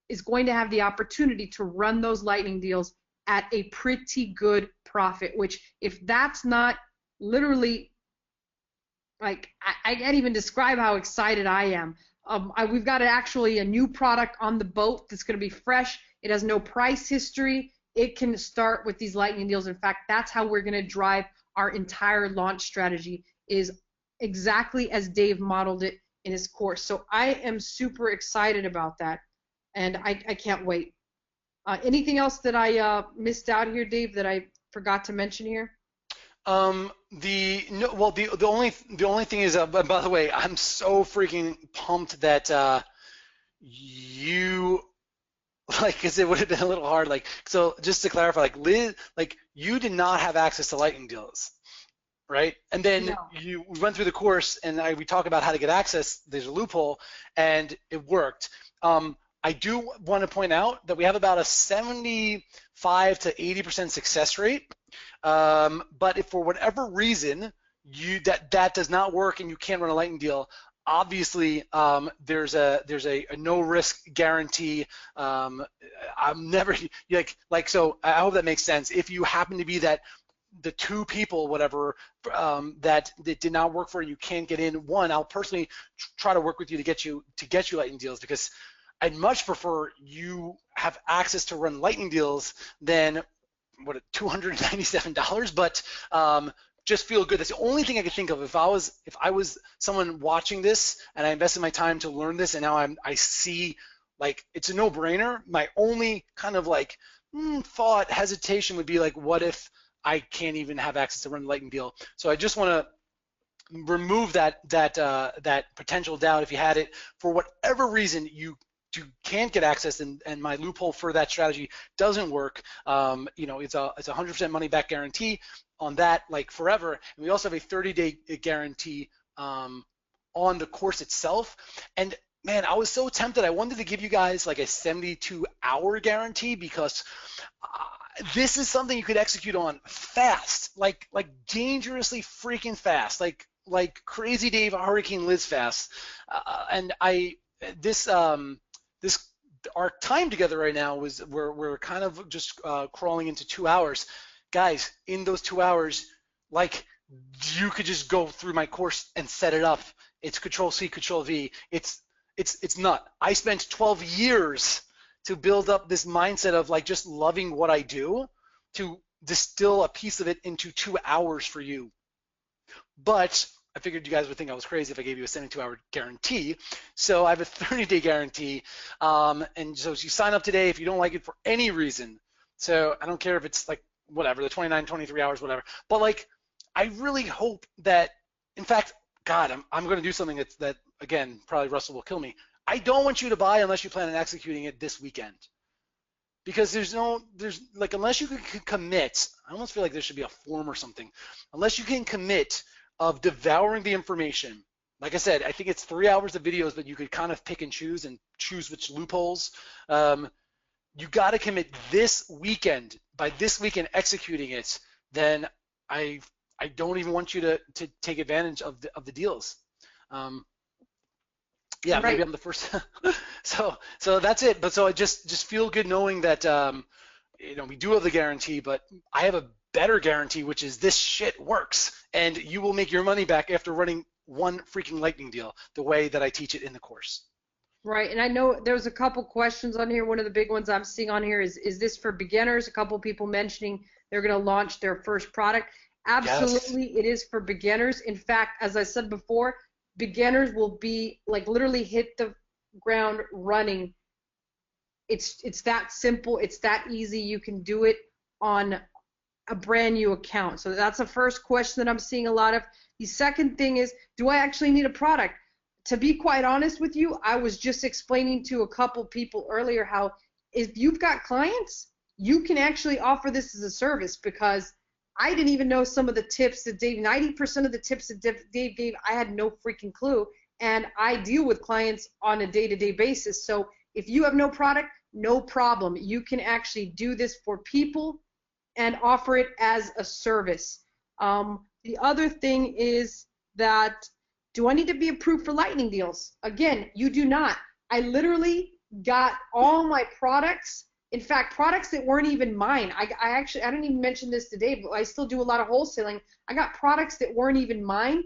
is going to have the opportunity to run those lightning deals at a pretty good profit, which if that's not literally, like, I can't even describe how excited I am. We've got actually a new product on the boat that's going to be fresh. It has no price history. It can start with these lightning deals. In fact, that's how we're going to drive our entire launch strategy, is exactly as Dave modeled it in his course. So I am super excited about that, and I can't wait. Anything else that I missed out here, Dave, that I forgot to mention here? The only thing is, by the way, I'm so freaking pumped that you, like, because it would have been a little hard. Like, so just to clarify, like, Liz, like, you did not have access to lightning deals, right? And then we went through the course, and we talk about how to get access. There's a loophole, and it worked. I do want to point out that we have about a 75 to 80% success rate. But if for whatever reason that does not work and you can't run a lightning deal, obviously there's a no risk guarantee. I'm never so I hope that makes sense. If you happen to be that the 2 people, whatever, that did not work for you, can't get in. One, I'll personally try to work with you to get you lightning deals, because I'd much prefer you have access to run lightning deals than $297, but just feel good. That's the only thing I could think of. If I was someone watching this and I invested my time to learn this, and now I see, like, it's a no-brainer. My only kind of like hesitation would be like, what if I can't even have access to run the lightning deal? So I just want to remove that potential doubt. If you had it for whatever reason, you can't get access, and my loophole for that strategy doesn't work. It's a 100% money back guarantee. on that like forever. And we also have a 30-day guarantee on the course itself. And man, I was so tempted. I wanted to give you guys like a 72-hour guarantee because this is something you could execute on fast, like dangerously freaking fast, like crazy Dave Hurricane Liz fast. And this our time together right now was we're kind of just crawling into 2 hours. Guys, in those 2 hours, like you could just go through my course and set it up. It's Control C, Control V. It's not. I spent 12 years to build up this mindset of like just loving what I do, to distill a piece of it into 2 hours for you. But I figured you guys would think I was crazy if I gave you a 72-hour guarantee. So I have a 30-day guarantee. And so you sign up today if you don't like it for any reason. So I don't care if it's like whatever, the 29, 23 hours, whatever. But like, I really hope that, in fact, God, I'm going to do something that, again, probably Russell will kill me. I don't want you to buy unless you plan on executing it this weekend. Because there's like, unless you can commit, I almost feel like there should be a form or something. Unless you can commit of devouring the information. Like I said, I think it's 3 hours of videos, but you could kind of pick and choose which loopholes. You got to commit this weekend. By this weekend executing it, then I don't even want you to take advantage of the deals. Yeah, right. Maybe I'm the first. so that's it. But so I just feel good knowing that we do have the guarantee, but I have a better guarantee, which is this shit works, and you will make your money back after running one freaking lightning deal the way that I teach it in the course. Right, and I know there's a couple questions on here. One of the big ones I'm seeing on here is this for beginners? A couple people mentioning they're going to launch their first product. Absolutely, yes. It is for beginners. In fact, as I said before, beginners will be like literally hit the ground running. It's that simple. It's that easy. You can do it on a brand new account. So that's the first question that I'm seeing a lot of. The second thing is, do I actually need a product? To be quite honest with you, I was just explaining to a couple people earlier how if you've got clients, you can actually offer this as a service, because I didn't even know some of the tips that Dave, 90% of the tips that Dave gave, I had no freaking clue. And I deal with clients on a day-to-day basis. So if you have no product, no problem. You can actually do this for people and offer it as a service. The other thing is that, do I need to be approved for lightning deals? Again, you do not. I literally got all my products, in fact, products that weren't even mine. I didn't even mention this today, but I still do a lot of wholesaling. I got products that weren't even mine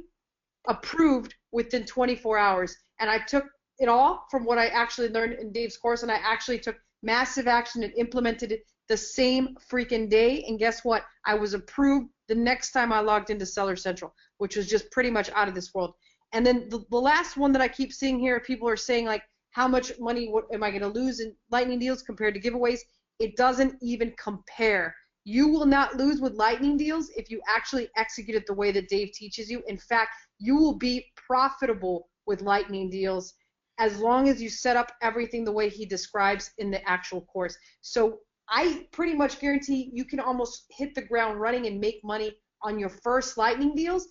approved within 24 hours. And I took it all from what I actually learned in Dave's course, and I actually took massive action and implemented it the same freaking day. And guess what? I was approved the next time I logged into Seller Central, which was just pretty much out of this world. And then the last one that I keep seeing here, people are saying, like, how much money am I going to lose in lightning deals compared to giveaways? It doesn't even compare. You will not lose with lightning deals if you actually execute it the way that Dave teaches you. In fact, you will be profitable with lightning deals as long as you set up everything the way he describes in the actual course. So I pretty much guarantee you can almost hit the ground running and make money on your first lightning deals,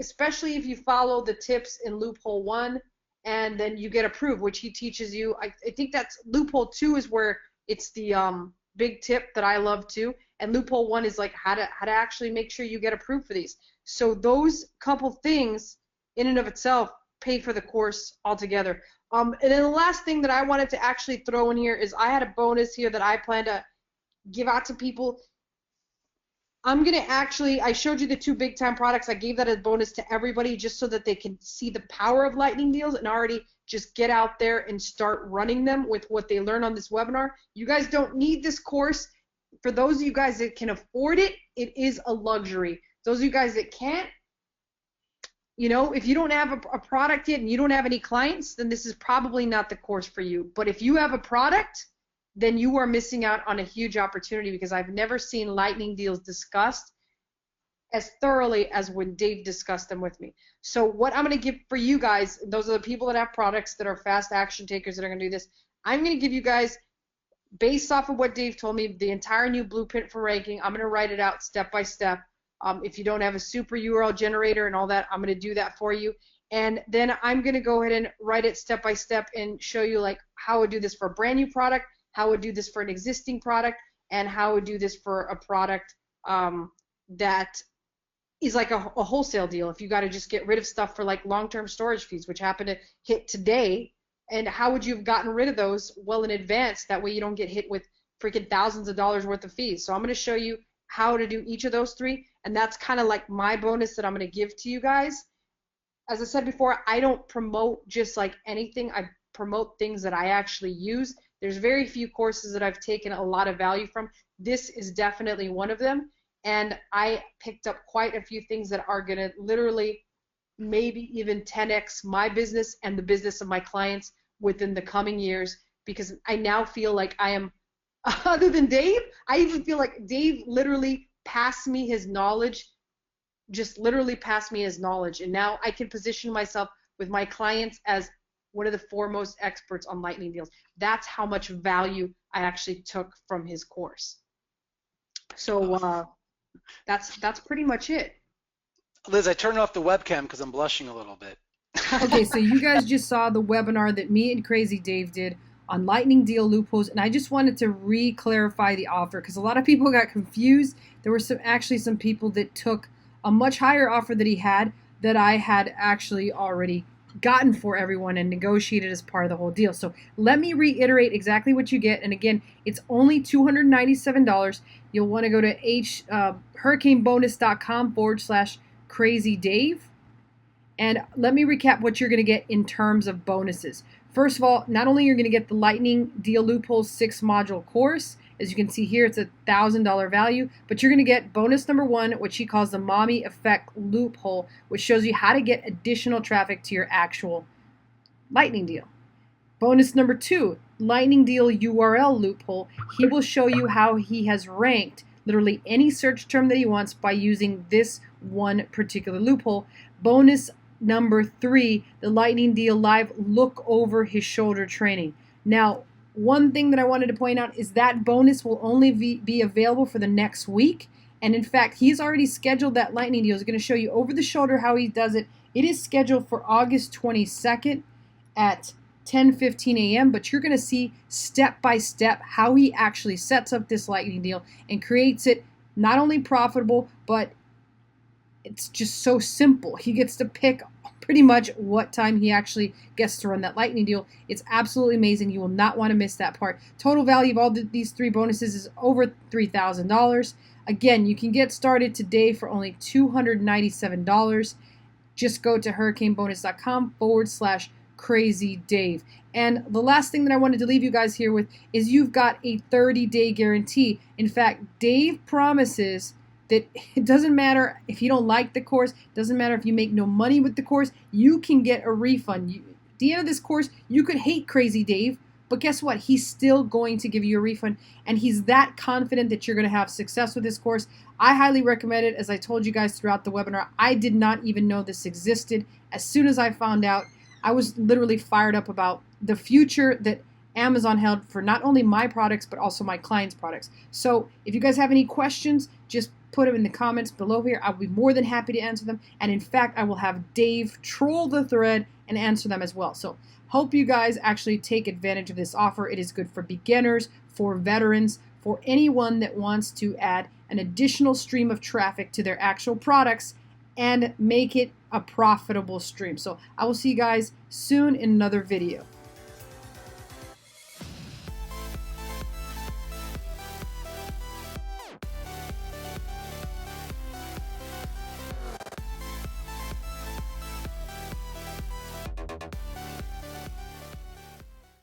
especially if you follow the tips in loophole 1 and then you get approved, which he teaches you. I think that's loophole 2 is where it's the big tip that I love too, and loophole 1 is like how to actually make sure you get approved for these. So those couple things in and of itself pay for the course altogether. And then the last thing that I wanted to actually throw in here is I had a bonus here that I plan to give out to people. I'm going to actually, I showed you the 2 big time products. I gave that as a bonus to everybody just so that they can see the power of lightning deals and already just get out there and start running them with what they learn on this webinar. You guys don't need this course. For those of you guys that can afford it, it is a luxury. Those of you guys that can't, if you don't have a product yet and you don't have any clients, then this is probably not the course for you. But if you have a product, then you are missing out on a huge opportunity, because I've never seen lightning deals discussed as thoroughly as when Dave discussed them with me. So what I'm going to give for you guys, those are the people that have products that are fast action takers that are going to do this, I'm going to give you guys, based off of what Dave told me, the entire new blueprint for ranking. I'm going to write it out step by step. If you don't have a super URL generator and all that, I'm going to do that for you. And then I'm going to go ahead and write it step by step and show you like how I would do this for a brand new product, how I would do this for an existing product, and how I would do this for a product that is like a wholesale deal. If you got to just get rid of stuff for like long-term storage fees, which happen to hit today, and how would you have gotten rid of those well in advance? That way you don't get hit with freaking thousands of dollars worth of fees. So I'm going to show you how to do each of those three, and that's kind of like my bonus that I'm going to give to you guys. As I said before, I don't promote just like anything. I promote things that I actually use. There's very few courses that I've taken a lot of value from. This is definitely one of them, and I picked up quite a few things that are going to literally maybe even 10x my business and the business of my clients within the coming years, because I now feel like I am, other than Dave, I even feel like Dave literally passed me his knowledge, just literally passed me his knowledge, and now I can position myself with my clients as one of the foremost experts on lightning deals. That's how much value I actually took from his course. So that's pretty much it. Liz, I turned off the webcam because I'm blushing a little bit. Okay, so you guys just saw the webinar that me and Crazy Dave did on lightning deal loopholes, and I just wanted to re-clarify the offer because a lot of people got confused. There were actually some people that took a much higher offer that he had that I had actually already gotten for everyone and negotiated as part of the whole deal. So let me reiterate exactly what you get. And again, it's only $297. You'll want to go to hurricanebonus.com/crazydave. And let me recap what you're going to get in terms of bonuses. First of all, not only you're going to get the Lightning Deal Loopholes 6-module course, as you can see here, it's a $1,000 value, but you're going to get bonus number 1, which he calls the Mommy Effect Loophole, which shows you how to get additional traffic to your actual Lightning deal. Bonus number 2, Lightning Deal URL Loophole. He will show you how he has ranked literally any search term that he wants by using this one particular loophole. Bonus number 3, the Lightning Deal Live Look Over His Shoulder training. Now, one thing that I wanted to point out is that bonus will only be available for the next week. And in fact, he's already scheduled that Lightning Deal. He's going to show you over the shoulder how he does it. It is scheduled for August 22nd at 10:15 a.m. But you're going to see step by step how he actually sets up this Lightning Deal and creates it not only profitable, but it's just so simple. He gets to pick pretty much what time he actually gets to run that Lightning Deal. It's absolutely amazing. You will not want to miss that part. Total value of all these 3 bonuses is over $3,000. Again, you can get started today for only $297. Just go to hurricanebonus.com/crazydave. And the last thing that I wanted to leave you guys here with is you've got a 30-day guarantee. In fact, Dave promises that it doesn't matter if you don't like the course, doesn't matter if you make no money with the course, you can get a refund. At the end of this course, you could hate Crazy Dave, but guess what? He's still going to give you a refund, and he's that confident that you're going to have success with this course. I highly recommend it. As I told you guys throughout the webinar, I did not even know this existed. As soon as I found out, I was literally fired up about the future that Amazon held for not only my products, but also my clients' products. So if you guys have any questions, just put them in the comments below here. I'll be more than happy to answer them. And in fact, I will have Dave troll the thread and answer them as well. So hope you guys actually take advantage of this offer. It is good for beginners, for veterans, for anyone that wants to add an additional stream of traffic to their actual products and make it a profitable stream. So I will see you guys soon in another video.